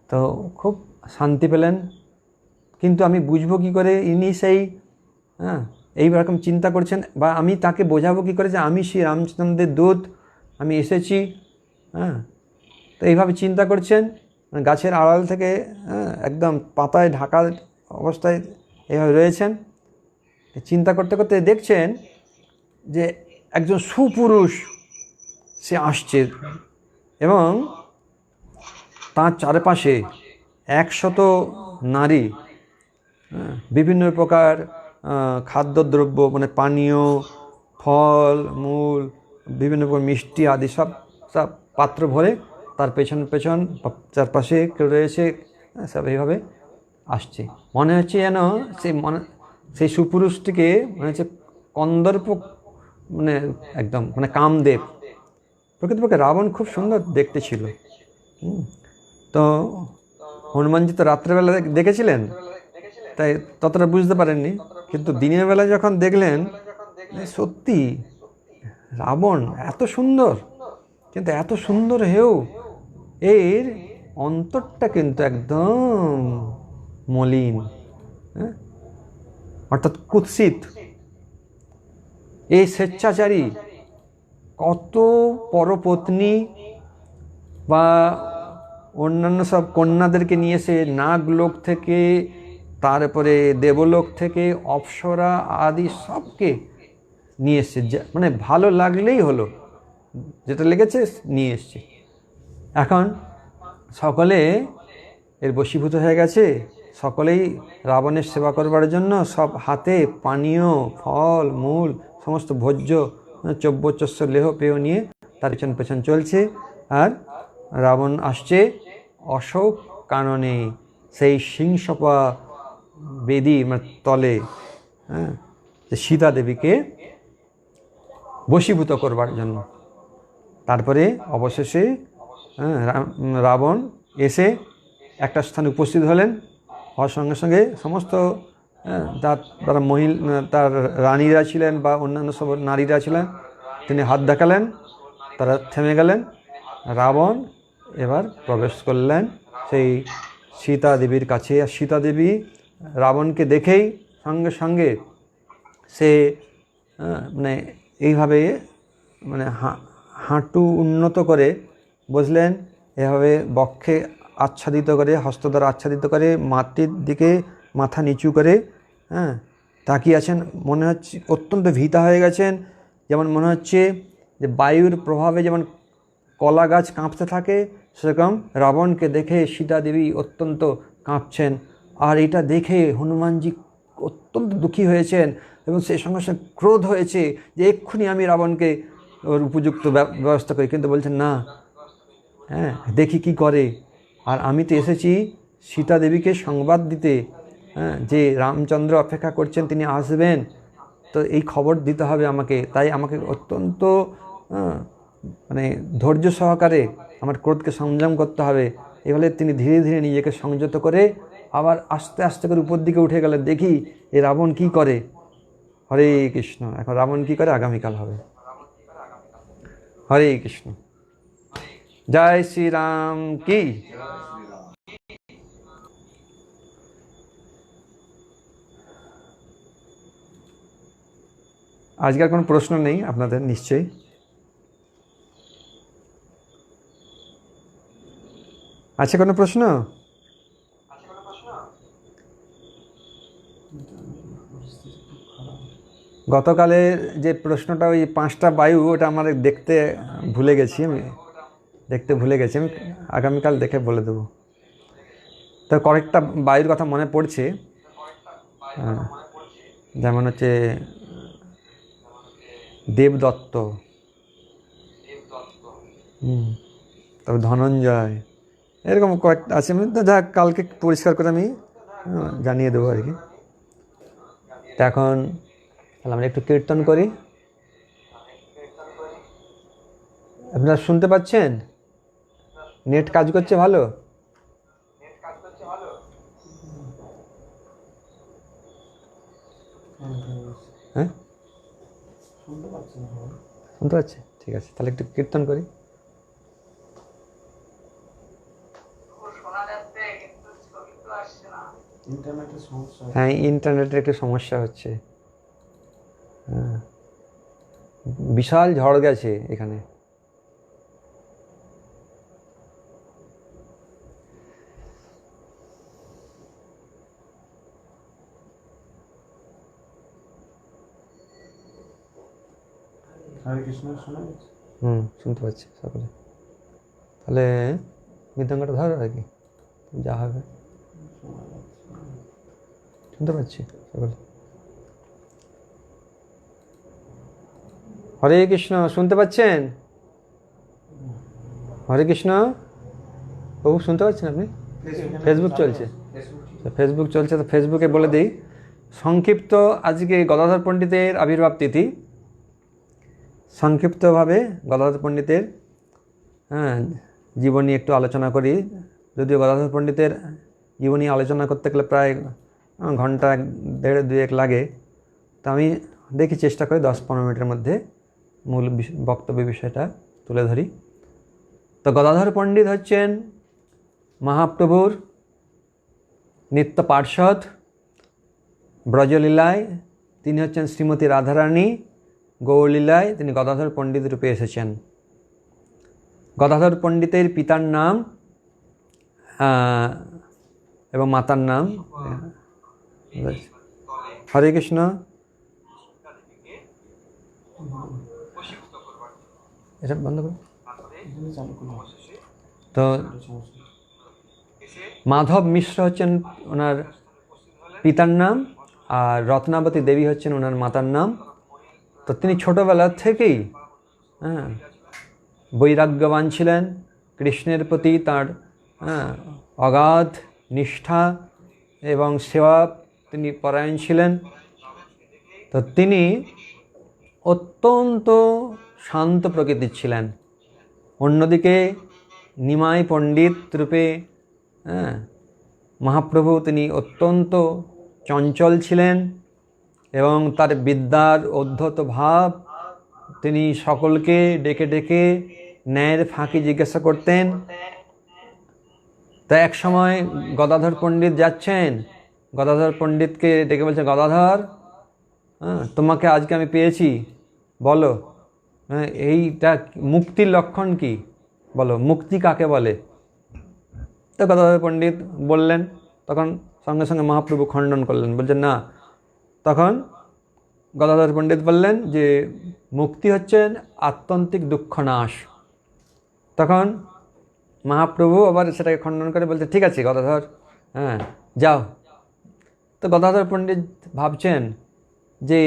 তো খুব শান্তি পেলেন, কিন্তু আমি বুঝবো কী করে ইনি সেই এইরকম চিন্তা করছেন, বা আমি তাকে বোঝাবো কী করে যে আমি শ্রী রামচন্দ্রের দূত, আমি এসেছি। তো এইভাবে চিন্তা করছেন, গাছের আড়াল থেকে একদম পাতায় ঢাকা অবস্থায় এইভাবে রয়েছেন। চিন্তা করতে করতে দেখছেন যে একজন সুপুরুষ সে আসছে এবং তার চারপাশে 100 নারী বিভিন্ন প্রকার খাদ্যদ্রব্য মানে পানীয়, ফল মূল, বিভিন্ন প্রকার মিষ্টি আদি সব সব পাত্র ভরে তার পেছন পেছন চারপাশে কেউ রয়েছে, সব এইভাবে আসছে। মনে হচ্ছে যেন সেই সুপুরুষটিকে মনে হচ্ছে কন্দর্প, মানে একদম মানে কামদেব। প্রকৃতপক্ষে রাবণ খুব সুন্দর দেখতে ছিল। তো হনুমানজি তো রাত্রেবেলা দেখেছিলেন, তাই ততটা বুঝতে পারেননি, কিন্তু দিনের বেলা যখন দেখলেন সত্যি রাবণ এত সুন্দর, কিন্তু এত সুন্দর হেও এর অন্তরটা কিন্তু একদম মলিন, অর্থাৎ কুৎসিত। এই স্বেচ্ছাচারী কত পরপত্নী বা অন্যান্য সব কন্যাদেরকে নিয়ে এসে নাগলোক থেকে, তারপরে দেবলোক থেকে অপ্সরা আদি সবকে নিয়ে এসছে, মানে ভালো লাগলেই হলো, যেটা লেগেছে নিয়ে এসছে। এখন সকলে এর বশীভূত হয়ে গেছে, সকলেই রাবণের সেবা করবার জন্য সব হাতে পানীয়, ফল মূল, সমস্ত ভোজ্য চব্যচস্য লেহ পেয় নিয়ে তার পেছন পেছন চলছে। আর রাবণ আসছে অশোক কাননে, সেই সিংসপা বেদী তলে, যে সীতা দেবীকে বশীভূত করবার জন্য। তারপরে অবশেষে রাবণ এসে একটা স্থানে উপস্থিত হলেন, হওয়ার সঙ্গে সঙ্গে সমস্ত তারা তার রানীরা ছিলেন বা অন্যান্য সব নারীরা ছিলেন, তিনি হাত দেখালেন, তারা থেমে গেলেন। রাবণ এবার প্রবেশ করলেন সেই সীতা দেবীর কাছে। আর সীতা দেবী রাবণকে দেখেই সঙ্গে সঙ্গে সে মানে এইভাবে মানে হাঁটু উন্নত করে বসলেন, এভাবে বক্ষে আচ্ছাদিত করে, হস্ত দ্বারা আচ্ছাদিত করে, মাটির দিকে মাথা নিচু করে তাকিয়ে আছেন। মনে হচ্ছে অত্যন্ত ভীতা হয়ে গেছেন, যেমন মনে হচ্ছে যে বায়ুর প্রভাবে যেমন কলা গাছ কাঁপতে থাকে, সেরকম রাবণকে দেখে সীতা দেবী অত্যন্ত কাঁপছেন। আর এটা দেখে হনুমানজি অত্যন্ত দুঃখী হয়েছেন এবং সেই সঙ্গে সঙ্গে ক্রোধ হয়েছে যে এক্ষুনি আমি রাবণকে ওর উপযুক্ত ব্যবস্থা করি, কিন্তু বলছেন না, দেখি কি করে। আর আমি তো এসেছি সীতা দেবীকে সংবাদ দিতে, যে রামচন্দ্র অপেক্ষা করছেন, তিনি আসবেন, তো এই খবর দিতে হবে আমাকে। তাই আমাকে অত্যন্ত মানে ধৈর্য সহকারে আমার ক্রোধকে সংযম করতে হবে। এভাবে তিনি ধীরে ধীরে নিজেকে সংযত করে আবার আস্তে আস্তে করে উপর দিকে উঠে গেলেন। দেখি এই রাবণ কি করে। হরে কৃষ্ণ। এখন রাবণ কি করে আগামীকাল হবে। হরে কৃষ্ণ। জয় শ্রীরাম কি। আজকের কোনো প্রশ্ন নেই আপনাদের নিশ্চয়ই? আছে কোনো প্রশ্ন? গতকালের যে প্রশ্নটা ওই 5টা বায়ু, ওটা আমার দেখতে ভুলে গেছি আমি, আমি আগামীকাল দেখে বলে দেবো। তো কয়েকটা বায়ুর কথা মনে পড়ছে, যেমন হচ্ছে দেবদত্ত, তবে ধনঞ্জয়, এরকম কয়েকটা আছে। যা কালকে পরিষ্কার করে আমি জানিয়ে দেবো আর কি। তো এখন তাহলে আমরা একটু কীর্তন করি। আপনারা শুনতে পাচ্ছেন? নেট কাজ করছে ভালো? হ্যাঁ, শুনতে পাচ্ছে? ঠিক আছে, তাহলে একটু কীর্তন করি। হ্যাঁ, ইন্টারনেটের একটু সমস্যা হচ্ছে। হ্যাঁ, বিশাল ঝড় গেছে এখানে। হরে কৃষ্ণ শোনা যাচ্ছে? শুনতে পাচ্ছি সকলে। তাহলে মৃদঙ্গটা ধরো আর কি, যা হবে। শুনতে পাচ্ছি সকলে। হরে কৃষ্ণ, শুনতে পাচ্ছেন? হরে কৃষ্ণ বাবু, শুনতে পাচ্ছেন আপনি? ফেসবুক চলছে, ফেসবুক চলছে, তো ফেসবুকে বলে দিই সংক্ষিপ্ত, আজকে গদাধর পণ্ডিতের আবির্ভাব তিথি। সংক্ষিপ্তভাবে গদাধর পণ্ডিতের জীবনী একটু আলোচনা করি। যদিও গদাধর পণ্ডিতের জীবনী আলোচনা করতে গেলে প্রায় ঘন্টা দেড় দুয়েক লাগে, তো আমি দেখি চেষ্টা করি 10-15 মিনিটের মধ্যে মূল বক্তব্য বিষয়টা তুলে ধরি। তো গদাধর পণ্ডিত হচ্ছেন মহাপ্রভুর নিত্য পার্ষদ। ব্রজলীলায় তিনি হচ্ছেন শ্রীমতী রাধারানী, গৌরলীলায় তিনি গদাধর পণ্ডিত রূপে এসেছেন। গদাধর পণ্ডিতের পিতার নাম এবং মাতার নাম, হরে কৃষ্ণ, এটা বন্ধ করুন। তো মাধব মিশ্র হচ্ছেন ওনার পিতার নাম, আর রত্নাবতী দেবী হচ্ছেন ওনার মাতার নাম। তো তিনি ছোটবেলা থেকেই বৈরাগ্যবান ছিলেন। কৃষ্ণের প্রতি তার অগাধ নিষ্ঠা এবং সেবা তিনি পরায়ণ ছিলেন। তো তিনি অত্যন্ত শান্ত প্রকৃতির ছিলেন। অন্যদিকে নিমাই পণ্ডিত রূপে মহাপ্রভু তিনি অত্যন্ত চঞ্চল ছিলেন এবং তার বিদ্যার উদ্ধত ভাব, তিনি সকলকে ডেকে ডেকে ন্যায়ের ফাঁকি জিজ্ঞাসা করতেন। তা এক সময় গদাধর পণ্ডিত যাচ্ছেন, গদাধর পণ্ডিতকে ডেকে বলছেন, গদাধর, তোমাকে আজকে আমি পেয়েছি, বলো এইটা মুক্তির লক্ষণ কি, বলো মুক্তি কাকে বলে। তো গদাধর পণ্ডিত বললেন, তখন সঙ্গে সঙ্গে মহাপ্রভু খণ্ডন করলেন, বলছেন না। তখন গদাধর পণ্ডিত বললেন যে মুক্তি হচ্ছে আত্যন্তিক দুঃখ নাশ। তখন মহাপ্রভু আবার সেটাকে খণ্ডন করে বলছে, ঠিক আছে গদাধর, যাও। তো গদাধর পণ্ডিত ভাবছেন যে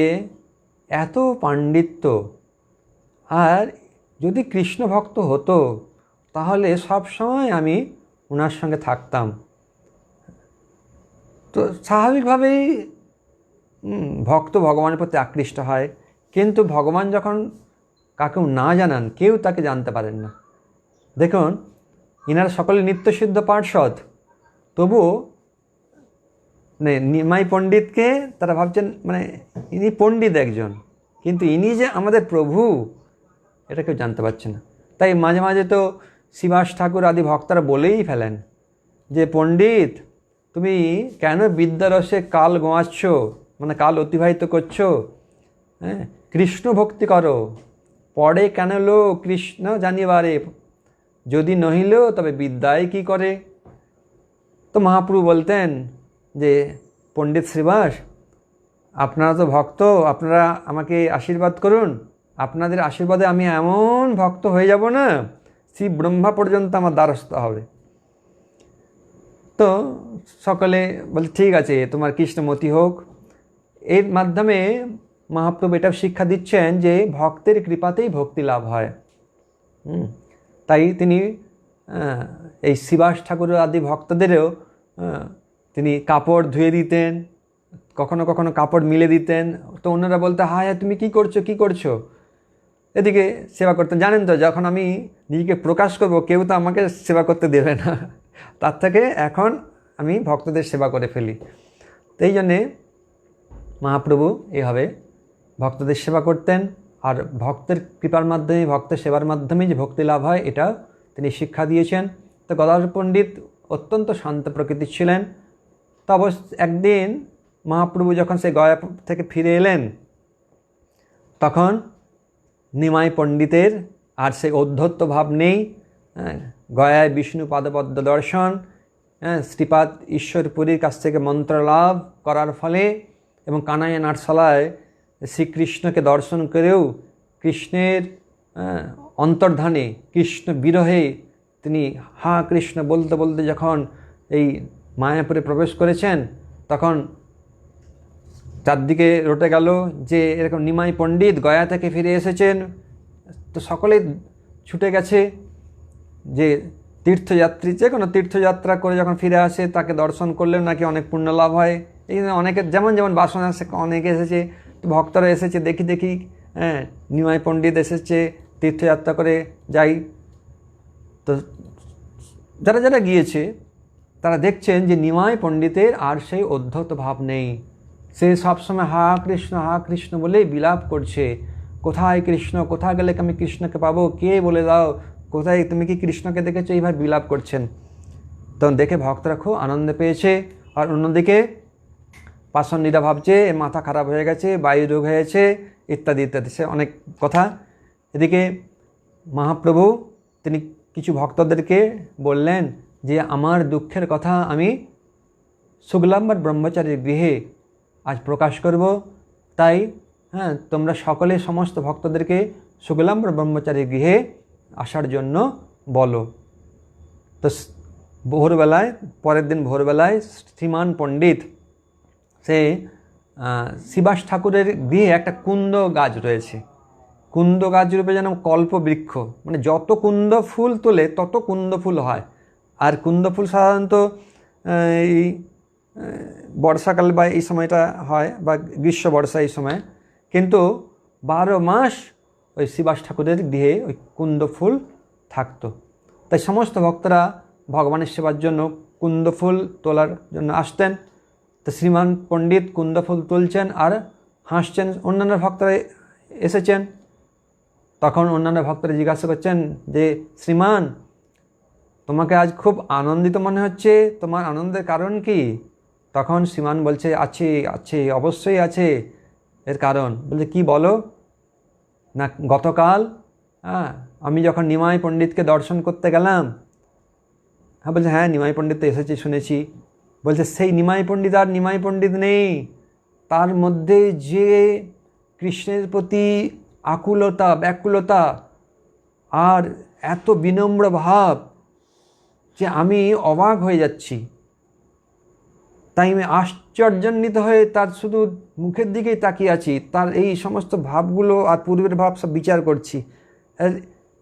এত পাণ্ডিত্য, আর যদি কৃষ্ণ ভক্ত হতো তাহলে সব সময় আমি ওনার সঙ্গে থাকতাম। তো স্বাভাবিকভাবেই ভক্ত ভগবানের প্রতি আকৃষ্ট হয়, কিন্তু ভগবান যখন কাকেও না জানান, কেউ তাকে জানতে পারেন না। দেখুন, ইনারা সকলে নিত্যসিদ্ধ পার্ষদ, তবুও নিমাই পণ্ডিতকে তারা ভাবছেন ইনি পণ্ডিত একজন, কিন্তু ইনি যে আমাদের প্রভু এটা কেউ জানতে পারছে না। তাই মাঝে মাঝে তো শ্রীবাস ঠাকুর আদি ভক্তরা বলেই ফেলেন যে পণ্ডিত, তুমি কেন বিদ্যারসে কাল গোয়াচ্ছ, কাল অতিবাহিত করছো, কৃষ্ণ ভক্তি করো, পড়ে কেন লো কৃষ্ণ জানিবারে, যদি নহিল তবে বিদ্যায় কি করে। তো মহাপ্রভু বলতেন যে পণ্ডিত শ্রীবাস, আপনারা তো ভক্ত, আপনারা আমাকে আশীর্বাদ করুন, আপনাদের আশীর্বাদে আমি এমন ভক্ত হয়ে যাব না, শ্রী ব্রহ্মা পর্যন্ত আমার দ্বারস্থ হবে। তো সকলে বলে, ঠিক আছে, তোমার কৃষ্ণমতি হোক। এর মাধ্যমে মহাপ্রভু এটা শিক্ষা দিচ্ছেন যে ভক্তের কৃপাতেই ভক্তি লাভ হয়। তাই তিনি এই শ্রীবাস ঠাকুর আদি ভক্তদেরও তিনি কাপড় ধুয়ে দিতেন, কখনো কখনো কাপড় মিলে দিতেন। তো অন্যরা বলতে, হায় তুমি কী করছো, কী করছো, এদিকে সেবা করতেন। জানেন তো, যখন আমি নিজেকে প্রকাশ করব, কেউ তো আমাকে সেবা করতে দেবে না, তার থেকে এখন আমি ভক্তদের সেবা করে ফেলি। তো এই জন্যে মহাপ্রভু এইভাবে ভক্তদের সেবা করতেন। আর ভক্তের কৃপার মাধ্যমে, ভক্তের সেবার মাধ্যমে যে ভক্তি লাভ হয়, এটা তিনি শিক্ষা দিয়েছেন। তো গদাধর পণ্ডিত অত্যন্ত শান্ত প্রকৃতির ছিলেন। তো অবশ্য একদিন মহাপ্রভু যখন সে গয়া থেকে ফিরে এলেন, তখন নিমাই পণ্ডিতের আর সে ঔদ্ধত্য ভাব নেই। গয়ায় বিষ্ণু পাদপদ্ম দর্শন, শ্রীপাদ ঈশ্বরপুরীর কাছ থেকে মন্ত্র লাভ করার ফলে এবং কানাইয়া নাটশালায় শ্রীকৃষ্ণকে দর্শন করেও কৃষ্ণের অন্তর্ধানে, কৃষ্ণ বিরহে তিনি হা কৃষ্ণ বলতে বলতে যখন এই মায়াপুরে প্রবেশ করেছেন, তখন চারদিকে রটে গেল যে এরকম নিমাই পণ্ডিত গয়া থেকে ফিরে এসেছেন। তো সকলে ছুটে গেছে যে তীর্থযাত্রী, যে কোনো তীর্থযাত্রা করে যখন ফিরে আসে তাকে দর্শন করলেও নাকি অনেক পুণ্য লাভ হয়। এই জন্য অনেকের যেমন যেমন বাসনা আসে, অনেকে এসেছে, তো ভক্তরা এসেছে, দেখি দেখি নিমাই পণ্ডিত এসেছে, তীর্থযাত্রা করে যাই। তো যারা যারা গিয়েছে তারা দেখছেন যে নিমাই পণ্ডিতের আর সেই উদ্ধত ভাব নেই। সে সবসময় হা কৃষ্ণ বলেই বিলাপ করছে, কোথায় কৃষ্ণ, কোথায় গেলে আমি কৃষ্ণকে পাবো, কে বলে দাও, কোথায়, তুমি কি কৃষ্ণকে দেখেছো, এইভাবে বিলাপ করছেন। তখন দেখে ভক্তরা খুব আনন্দ পেয়েছে। আর অন্যদিকে পাষণ্ডিরা ভাবছে মাথা খারাপ হয়ে গেছে, বায়ু রোগ হয়েছে, ইত্যাদি ইত্যাদি, সে অনেক কথা। এদিকে মহাপ্রভু তিনি কিছু ভক্তদেরকে বললেন যে আমার দুঃখের কথা আমি শুক্লাম্বর ব্রহ্মচারীর গৃহে আজ প্রকাশ করব, তাই তোমরা সকলে সমস্ত ভক্তদেরকে শুক্লাম্বর ব্রহ্মচারীর গৃহে আসার জন্য বলো। তো ভোরবেলায়, পরের দিন ভোরবেলায় শ্রীমান পণ্ডিত, সে শিবাস ঠাকুরের গৃহে একটা কুন্দ গাছ রয়েছে, কুন্দ গাছ রূপে যেন কল্প বৃক্ষ, মানে যত কুন্দ ফুল তোলে তত কুন্দ ফুল হয়। আর কুন্দ ফুল সাধারণত এই বর্ষাকাল বা এই সময়টা হয়, বা গ্রীষ্ম বর্ষা এই সময়, কিন্তু 12 মাস ওই শিবাস ঠাকুরের গৃহে ওই কুন্দ ফুল থাকতো। তাই সমস্ত ভক্তরা ভগবানের সেবার জন্য কুন্দ ফুল তোলার জন্য আসতেন। তো শ্রীমান পণ্ডিত কুন্দ ফুল তুলছেন আর হাসছেন। অন্যান্য ভক্তরা এসেছেন, তখন অন্যান্য ভক্তরা জিজ্ঞাসা করছেন যে শ্রীমান, তোমাকে আজ খুব আনন্দিত মনে হচ্ছে, তোমার আনন্দের কারণ কি? তখন শ্রীমান বলছে আছে আছে, অবশ্যই আছে এর কারণ। বলছে কি বলো না? গতকাল আমি যখন নিমাই পণ্ডিতকে দর্শন করতে গেলাম। বলছে হ্যাঁ, নিমাই পণ্ডিত তো এসেছে শুনেছি। বলছে সেই নিমাই পণ্ডিত আর নিমাই পণ্ডিত নেই, তার মধ্যে যে কৃষ্ণের প্রতি আকুলতা, ব্যাকুলতা আর এত বিনম্র ভাব যে আমি অবাক হয়ে যাচ্ছি। তাই আমি আশ্চর্যান্বিত হয়ে তার শুধু মুখের দিকেই তাকিয়ে আছি, তার এই সমস্ত ভাবগুলো আর পূর্বের ভাব সব বিচার করছি।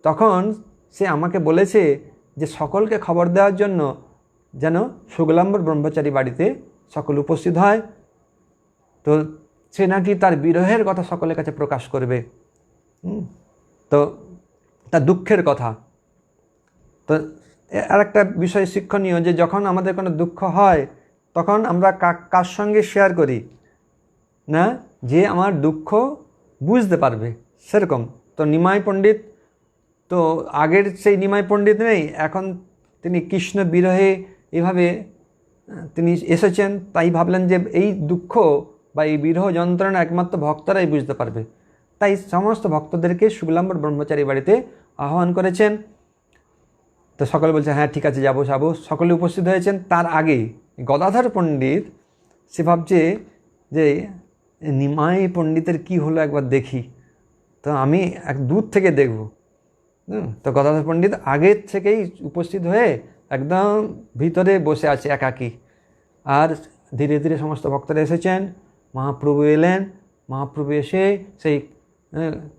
তখন সে আমাকে বলেছে যে সকলকে খবর দেওয়ার জন্য যেন শুক্লাম্বর ব্রহ্মচারী বাড়িতে সকল উপস্থিত হয়। তো সে নাকি তার বিরহের কথা সকলের কাছে প্রকাশ করবে। তো তার দুঃখের কথা। তো আর একটা বিষয় শিক্ষণীয়, যে যখন আমাদের কোনো দুঃখ হয় তখন আমরা কার সঙ্গে শেয়ার করি না, যে আমার দুঃখ বুঝতে পারবে, সেরকম। তো নিমাই পণ্ডিত তো আগের সেই নিমাই পণ্ডিত নেই, এখন তিনি কৃষ্ণ বিরহে এভাবে তিনি এসেছেন। তাই ভাবলেন যে এই দুঃখ বা এই বিরহ যন্ত্রণা একমাত্র ভক্তরাই বুঝতে পারবে। তাই সমস্ত ভক্তদেরকে শুক্লাম্বর ব্রহ্মচারী বাড়িতে আহ্বান করেছেন। তো সকলে বলছে হ্যাঁ ঠিক আছে, যাবো যাবো, সকলে উপস্থিত হয়েছেন। তার আগে গদাধর পণ্ডিত সে ভাবছে যে নিমাই পণ্ডিতের কি হলো একবার দেখি, তো আমি এক দূর থেকে দেখব। তো গদাধর পণ্ডিত আগের থেকেই উপস্থিত হয়ে একদম ভিতরে বসে আছে একাকী। আর ধীরে ধীরে সমস্ত ভক্তরা এসেছেন। মহাপ্রভু এলেন। মহাপ্রভু এসে সেই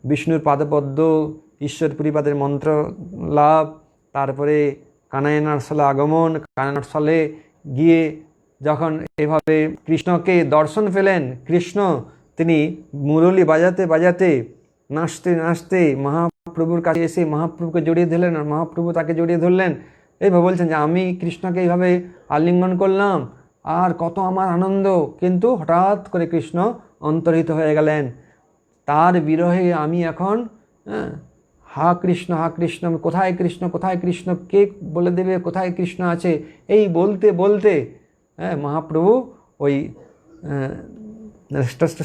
বিষ্ণুর পাদপদ্ম, ঈশ্বর পরিপাদের মন্ত্র লাভ, তারপরে কানায়নার স্থলে আগমন, কানায়নার স্থলে গিয়ে যখন এভাবে কৃষ্ণকে দর্শন পেলেন, কৃষ্ণ তিনি মুরলী বাজাতে বাজাতে, নাচতে নাচতে মহাপ্রভুর কাছে এসে মহাপ্রভুকে জড়িয়ে ধরলেন, আর মহাপ্রভু তাকে জড়িয়ে ধরলেন। এইভাবে বলছেন যে আমি কৃষ্ণকে এইভাবে আলিঙ্গন করলাম আর কত আমার আনন্দ, কিন্তু হঠাৎ করে কৃষ্ণ অন্তর্হিত হয়ে গেলেন। তার বিরহে আমি এখন হা কৃষ্ণ কোথায় কৃষ্ণ, কোথায় কৃষ্ণ, কে বলে দেবে কোথায় কৃষ্ণ আছে, এই বলতে বলতে মহাপ্রভু ওই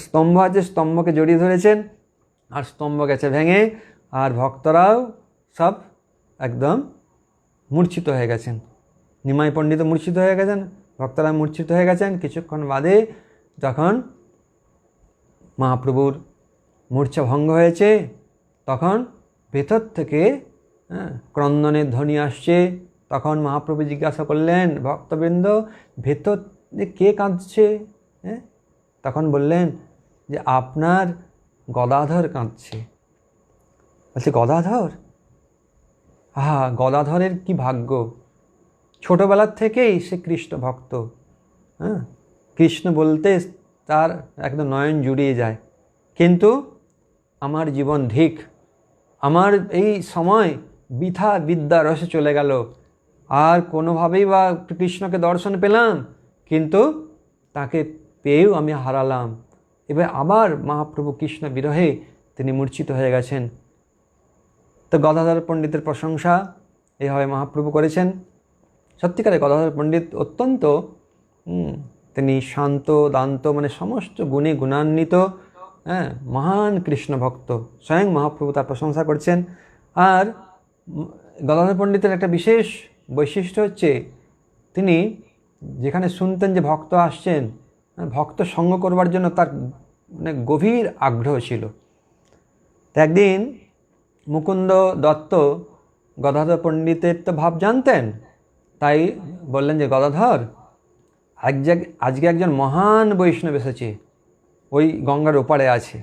স্তম্ভ আছে, স্তম্ভকে জড়িয়ে ধরেছেন, আর স্তম্ভ গেছে ভেঙে, আর ভক্তরাও সব একদম মূর্ছিত হয়ে গেছেন। নিমাই পণ্ডিত মূর্ছিত হয়ে গেছেন, ভক্তরা মূর্ছিত হয়ে গেছেন। কিছুক্ষণ বাদে যখন মহাপ্রভুর মূর্ছা ভঙ্গ হয়েছে, তখন ভেতর থেকে ক্রন্দনের ধ্বনি আসছে। তখন মহাপ্রভু জিজ্ঞাসা করলেন, ভক্তবৃন্দ ভেতর কে কাঁদছে? তখন বললেন যে আপনার গদাধর কাঁদছে। বলছে গদাধর? গদাধরের কি ভাগ্য! ছোটবেলার থেকেই সে কৃষ্ণ ভক্ত। কৃষ্ণ বলতে তার একদম নয়ন জুড়িয়ে যায়। কিন্তু আমার জীবন ধিক, আমার এই সময় বৃথা বিদ্যা রসে চলে গেল। আর কোনোভাবেই বা কৃষ্ণকে দর্শন পেলাম, কিন্তু তাকে পেয়েও আমি হারালাম। এবার আবার মহাপ্রভু কৃষ্ণ বিরহে তিনি মূর্ছিত হয়ে গেছেন। তো গদাধর পণ্ডিতের প্রশংসা এইভাবে মহাপ্রভু করেছেন। সত্যিকারে গদাধর পণ্ডিত অত্যন্ত তিনি শান্ত দান্ত, মানে সমস্ত গুণে গুণান্বিত মহান কৃষ্ণ ভক্ত। স্বয়ং মহাপ্রভু তার প্রশংসা করছেন। আর গদাধর পণ্ডিতের একটা বিশেষ বৈশিষ্ট্য হচ্ছে, তিনি যেখানে শুনতেন যে ভক্ত আসছেন, ভক্ত সঙ্গ করবার জন্য তার মানে গভীর আগ্রহ ছিল। তো একদিন মুকুন্দ দত্ত গদাধর পণ্ডিতের তো ভাব জানতেন, তাই বললেন যে গদাধর, আজকে একজন মহান বৈষ্ণব এসেছে, ওই গঙ্গার ওপারে আছে,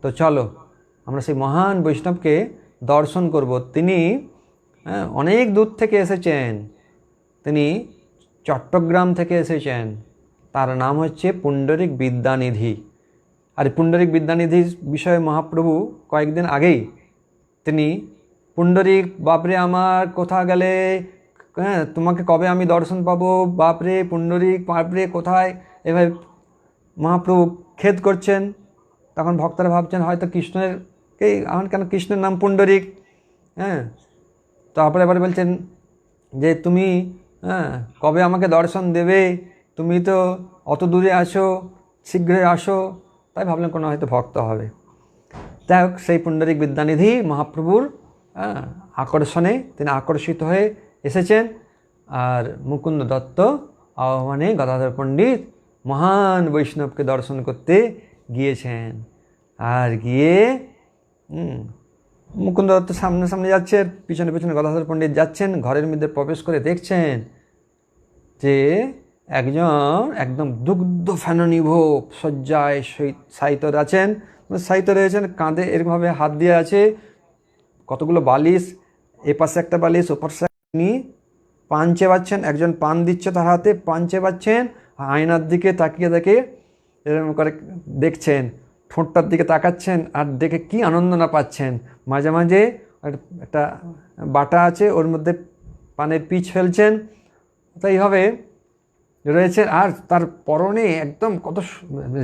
তো চলো আমরা সেই মহান বৈষ্ণবকে দর্শন করব। তিনি অনেক দূর থেকে এসেছেন, তিনি চট্টগ্রাম থেকে এসেছেন। তার নাম হচ্ছে পুণ্ডরিক বিদ্যানিধি। আর পুণ্ডরিক বিদ্যানিধির বিষয়ে মহাপ্রভু কয়েকদিন আগেই তিনি, পুণ্ডরিক বাপরে আমার কোথা গেলে, তোমাকে কবে আমি দর্শন পাবো, বাপরে পুণ্ডরিক বাপরে কোথায়, এভাবে মহাপ্রভু খেদ করছেন। তখন ভক্তরা ভাবছেন হয়তো আমার কেন কৃষ্ণের নাম পুণ্ডরিক। তারপরে এবার বলছেন যে তুমি কবে আমাকে দর্শন দেবে, তুমি তো অত দূরে আসো, শীঘ্রই আসো। তাই ভাবলেন কোনো হয়তো ভক্ত হবে। যাই হোক, সেই পুণ্ডরিক বিদ্যানিধি মহাপ্রভুর আকর্ষণে তিনি আকর্ষিত হয়ে এসেছেন। আর মুকুন্দ দত্ত আহ্বানে গদাধর পণ্ডিত মহান বৈষ্ণবকে দর্শন করতে গিয়েছেন। আর গিয়ে মুকুন্দ দত্ত সামনে সামনে যাচ্ছে, পিছনে পিছনে গদাধর পণ্ডিত যাচ্ছেন। ঘরের মধ্যে প্রবেশ করে দেখছেন যে একদম দুগ্ধ ফেননিভ শয্যায় শায়িত আছেন, শায়িত রয়েছেন, কাঁধে এরকমভাবে হাত দিয়ে আছে, কতগুলো বালিশ, এ পাশে একটা বালিশ, ওপার তিনি পান চেবাচ্ছেন, একজন পান দিচ্ছে তার হাতে, পান চেবাচ্ছেন, আয়নার দিকে তাকিয়ে দেখে এরকম করে দেখছেন, ঠোঁটটার দিকে তাকাচ্ছেন, আর দেখে কি আনন্দ না পাচ্ছেন। মাঝে মাঝে একটা বাটা আছে, ওর মধ্যে পানের পিচ ফেলছেন, তো এইভাবে রয়েছে। আর তার পরনে একদম কত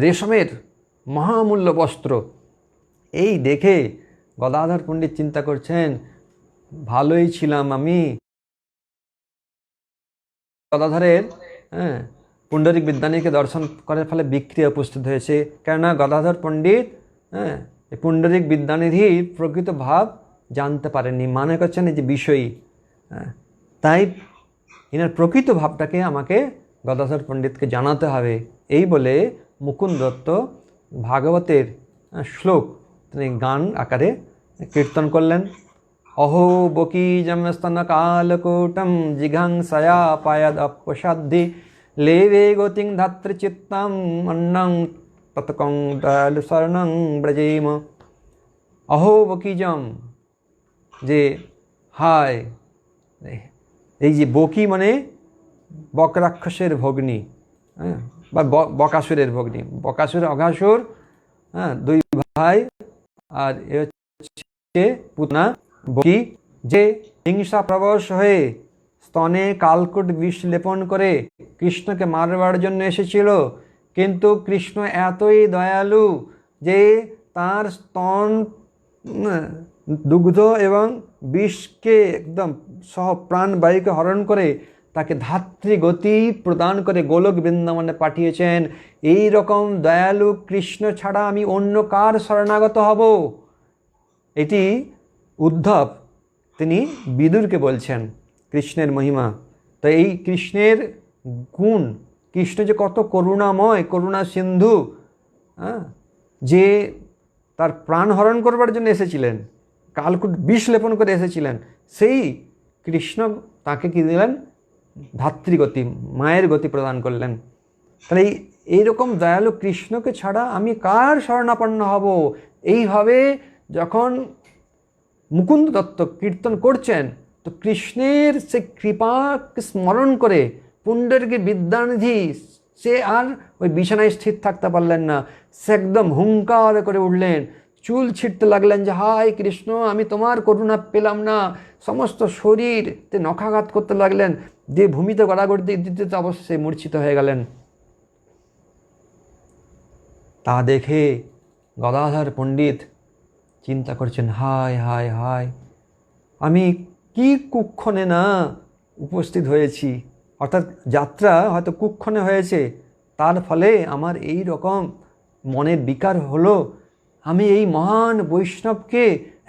রেশমের মহামূল্য বস্ত্র। এই দেখে গদাধর পণ্ডিত চিন্তা করছেন, ভালোই ছিলাম আমি। গদাধরের পুণ্ডরিক বিদ্যানিকে দর্শন করার ফলে বিক্রিয়া উপস্থিত হয়েছে। কেননা গদাধর পণ্ডিত পুণ্ডরিক বিদ্যানিধির প্রকৃত ভাব জানতে পারেননি, মনে করছেন এই যে বিষয়ী। তাই এনার প্রকৃত ভাবটাকে আমাকে গদাধর পণ্ডিতকে জানাতে হবে। এই বলে মুকুন্দ দত্ত ভাগবতের শ্লোক তিনি গান আকারে কীর্তন করলেন। অহো বকিজম স্তন কালকূটম জিঘাংসয়া পায়াদ অপসাদ্ধি লেবে গতিং ধাত্রী চিত্তম অন্নং তৎকং দয়ালু শরণং ব্রজেম। অহো বকিজম, যে হায়, এই যে বকি মানে বকরাক্ষসের ভগ্নী, বা বকাসুরের ভগ্নী, বকাসুর অঘাসুর, দুই ভাই। আর এ হচ্ছে পুতনা বকি, যে হিংসা প্রবশ হয়ে স্তনে কালকুট বিষ লেপন করে কৃষ্ণকে মারবার জন্য এসেছিল। কিন্তু কৃষ্ণ এতই দয়ালু যে তার স্তন দুগ্ধ এবং বিষকে একদম সহ প্রাণবায়ুকে হরণ করে তাকে ধাত্রী গতি প্রদান করে গোলক বৃন্দাবনে পাঠিয়েছেন। এই রকম দয়ালু কৃষ্ণ ছাড়া আমি অন্য কার শরণাগত হব? এটি উদ্ধব তিনি বিদুরকে বলছেন কৃষ্ণের মহিমা। তো এই কৃষ্ণের গুণ, কৃষ্ণ যে কত করুণাময়, করুণা সিন্ধু, যে তার প্রাণ হরণ করবার জন্য এসেছিলেন, কালকুট বিষ লেপন করে এসেছিলেন, সেই কৃষ্ণ তাকে কি দিলেন? ধাত্রীগতি, মায়ের গতি প্রদান করলেন। তাহলে এইরকম দয়ালু কৃষ্ণকে ছাড়া আমি কার শরণাপন্ন হব? এইভাবে যখন মুকুন্দ দত্ত কীর্তন করছেন, তো কৃষ্ণের সে কৃপাকে স্মরণ করে পুণ্ডরীক বিদ্যানিধি সে আর ওই বিছানায় স্থির থাকতে পারলেন না, সে একদম হুঙ্কার করে উঠলেন, চুল ছিঁড়তে লাগলেন যে হায় কৃষ্ণ, আমি তোমার করুণা পেলাম না। সমস্ত শরীরতে নখাঘাত করতে লাগলেন, যে ভূমিতে গড়াগড়ি দিতে অবশ্যই মূর্ছিত হয়ে গেলেন। তা দেখে গদাধর পণ্ডিত চিন্তা করছেন, হায় হায় হায়, আমি কি কুক্ষণে না উপস্থিত হয়েছি, অর্থাৎ যাত্রা হয়তো কুক্ষণে হয়েছে, তার ফলে আমার এই রকম মনের বিকার হলো। আমি এই মহান বৈষ্ণবকে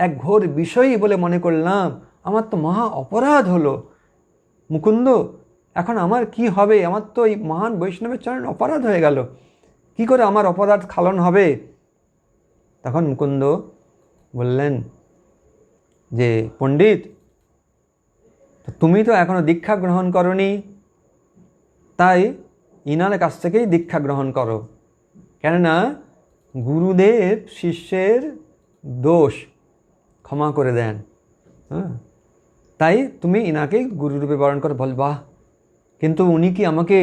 এক ঘোর বিষয়ই বলে মনে করলাম, আমার তো মহা অপরাধ হলো। মুকুন্দ, এখন আমার কি হবে? আমার তো এই মহান বৈষ্ণবের চরণ অপরাধ হয়ে গেল, কি করে আমার অপরাধ খালন হবে? তখন মুকুন্দ বললেন যে পণ্ডিত, তুমি তো এখনো দীক্ষা গ্রহণ করনি, তাই ইনার কাছ থেকেই দীক্ষা গ্রহণ করো। কেননা গুরুদেব শিষ্যের দোষ ক্ষমা করে দেন, তাই তুমি ইনাকেই গুরুরূপে বরণ করে বলবা। কিন্তু উনি কি আমাকে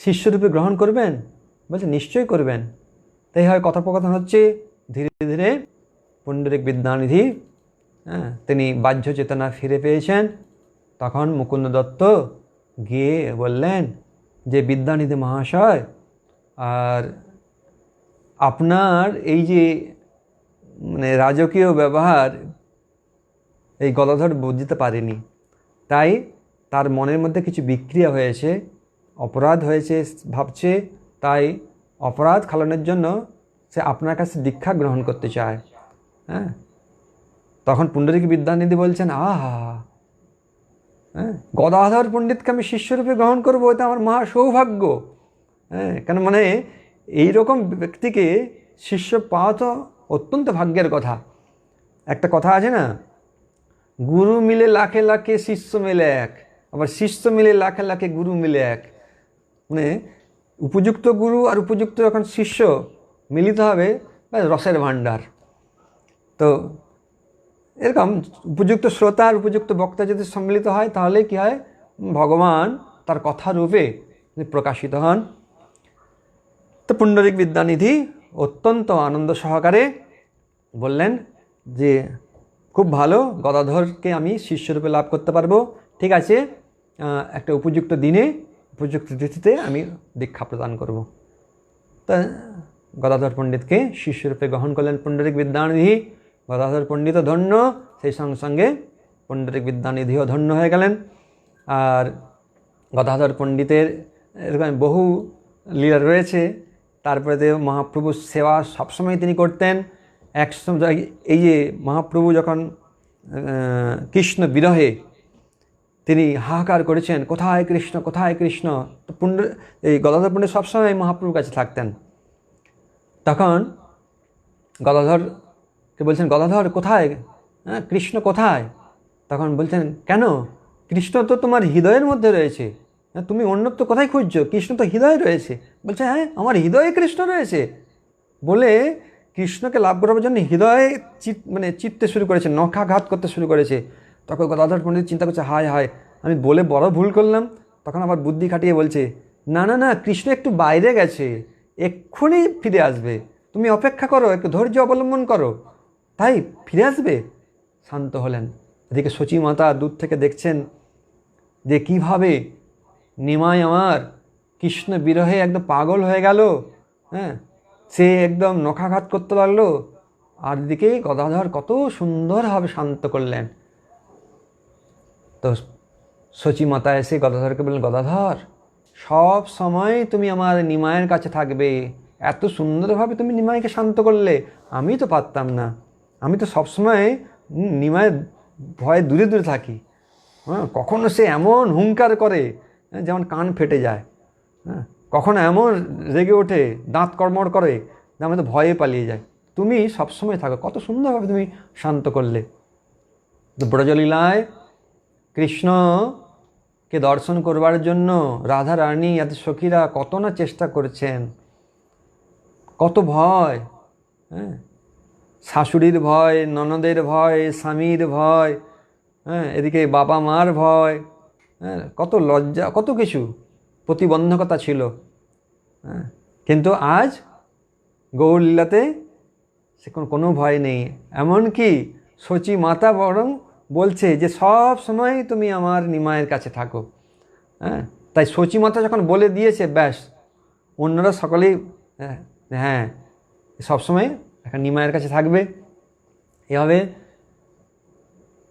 শিষ্যরূপে গ্রহণ করবেন? বলছে নিশ্চয়ই করবেন। তাই হয় কথোপকথন হচ্ছে, ধীরে ধীরে পুণ্ডরিক বিদ্যানিধি তিনি বাহ্য চেতনা ফিরে পেয়েছেন। তখন মুকুন্দ দত্ত গিয়ে বললেন যে বিদ্যানিধি মহাশয়, আর আপনার এই যে মানে রাজকীয় ব্যবহার এই গদাধর বুঝতে পারেনি, তাই তার মনের মধ্যে কিছু বিক্রিয়া হয়েছে, অপরাধ হয়েছে ভাবছে, তাই অপরাধ খালানোর জন্য সে আপনার কাছে দীক্ষা গ্রহণ করতে চায়। হ্যাঁ, তখন পুণ্ডরিক বিদ্যানিধি বলছেন, আহা, হ্যাঁ, গদাধর পণ্ডিতকে আমি শিষ্যরূপে গ্রহণ করবো, এটা আমার মহা সৌভাগ্য। হ্যাঁ, কেন মানে এইরকম ব্যক্তিকে শিষ্য পাওয়া তো অত্যন্ত ভাগ্যের কথা। একটা কথা আছে না, গুরু মিলে লাখে লাখে শিষ্য মিলে এক, আবার শিষ্য মিলে লাখে লাখে গুরু মিলে এক। মানে উপযুক্ত গুরু আর উপযুক্ত যখন শিষ্য মিলিত হবে, রসের ভাণ্ডার। তো এরকম উপযুক্ত শ্রোতা আর উপযুক্ত বক্তা যদি সম্মিলিত হয়, তাহলে কি হয়, ভগবান তার কথা রূপে প্রকাশিত হন। তো পুণ্ডরিক বিদ্যানিধি অত্যন্ত আনন্দ সহকারে বললেন যে খুব ভালো, গদাধরকে আমি শিষ্যরূপে লাভ করতে পারবো, ঠিক আছে, একটা উপযুক্ত দিনে উপযুক্ত তিথিতে আমি দীক্ষা প্রদান করব। তা গদাধর পণ্ডিতকে শিষ্যরূপে গ্রহণ করলেন পুণ্ডরিক বিদ্যানিধি। গদাধর পণ্ডিতও ধন্য, সেই সঙ্গে সঙ্গে পুণ্ডরিক বিদ্যানিধিও ধন্য হয়ে গেলেন। আর গদাধর পণ্ডিতের এরকম বহু লীলা রয়েছে। তারপরে মহাপ্রভুর সেবা সবসময় তিনি করতেন। একসময় এই যে মহাপ্রভু যখন কৃষ্ণ বিরহে তিনি হাহাকার করেছেন, কোথায় কৃষ্ণ, কোথায় কৃষ্ণ, তো এই গদাধর পণ্ডিত সবসময় মহাপ্রভুর কাছে থাকতেন। তখন গদাধরকে বলছেন, গদাধর কোথায়, হ্যাঁ কৃষ্ণ কোথায়? তখন বলছেন, কেন, কৃষ্ণ তো তোমার হৃদয়ের মধ্যে রয়েছে, তুমি অন্যত্র কোথায় খুঁজছো, কৃষ্ণ তো হৃদয়ে রয়েছে। বলছে, হ্যাঁ আমার হৃদয়ে কৃষ্ণ রয়েছে, বলে কৃষ্ণকে লাভ করার জন্য হৃদয়ে চিত্তে শুরু করেছে, নখাঘাত করতে শুরু করেছে। তখন গদাধর পণ্ডিত চিন্তা করছে, হায় হায়, আমি বলে বড় ভুল করলাম। তখন আবার বুদ্ধি খাটিয়ে বলছে, না না না, কৃষ্ণ একটু বাইরে গেছে, এক্ষুনি ফিরে আসবে, তুমি অপেক্ষা করো, একটু ধৈর্য অবলম্বন করো, তাই ফিরে আসবে। শান্ত হলেন। এদিকে সচী মাতা দূর থেকে দেখছেন যে কীভাবে নিমাই আমার কৃষ্ণ বিরহে একদম পাগল হয়ে গেল, হ্যাঁ, সে একদম নখাঘাত করতে লাগলো। আর এদিকে গদাধর কত সুন্দরভাবে শান্ত করলেন। তো সচী মাতা এসে গদাধরকে বললেন, গদাধর সব সময় তুমি আমার নিমাইয়ের কাছে থাকবে, এত সুন্দরভাবে তুমি নিমাইকে শান্ত করলে, আমি তো পারতাম না, আমি তো সবসময় নিমাইয়ের ভয়ে দূরে দূরে থাকি। হ্যাঁ, কখনো সে এমন হুঙ্কার করে যেমন কান ফেটে যায়, হ্যাঁ, কখনো এমন রেগে ওঠে, দাঁত কড়মড় করে যে আমি তো ভয়ে পালিয়ে যাই। তুমি সবসময় থাকো। কত সুন্দরভাবে তুমি শান্ত করলে। তো ব্রজলীলায় কৃষ্ণকে দর্শন করবার জন্য রাধা রানী এত সখীরা কত না চেষ্টা করেছেন, কত ভয়, হ্যাঁ, শাশুড়ির ভয়, ননদের ভয়, স্বামীর ভয়, হ্যাঁ, এদিকে বাবা মার ভয়, হ্যাঁ, কত লজ্জা, কত কিছু প্রতিবন্ধকতা ছিল, হ্যাঁ। কিন্তু আজ গৌরলীলাতে সে কোনো ভয় নেই। এমনকি শচী মাতা বরং বলছে যে সব সময় তুমি আমার নিমায়ের কাছে থাকো, হ্যাঁ। তাই শচী মাতা যখন বলে দিয়েছে, ব্যাস, অন্যরা সকলেই হ্যাঁ সবসময় এখন নিমায়ের কাছে থাকবে। এভাবে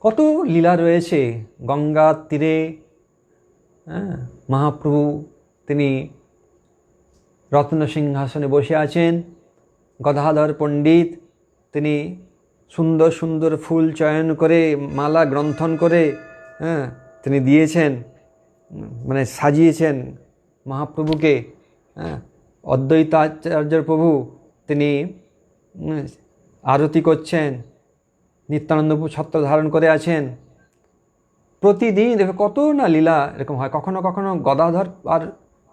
কত লীলা রয়েছে। গঙ্গার তীরে, হ্যাঁ, মহাপ্রভু তিনি রত্ন সিংহাসনে বসে আছেন। গদাধর পণ্ডিত তিনি সুন্দর সুন্দর ফুল চয়ন করে, মালা গ্রন্থন করে, হ্যাঁ, তিনি দিয়েছেন, মানে সাজিয়েছেন মহাপ্রভুকে। হ্যাঁ, অদ্বৈতাচার্য প্রভু তিনি আরতি করছেন, নিত্যানন্দ প্রভু ছত্র ধারণ করে আছেন। প্রতিদিন কত না লীলা এরকম হয়। কখনো কখনো গদাধর আর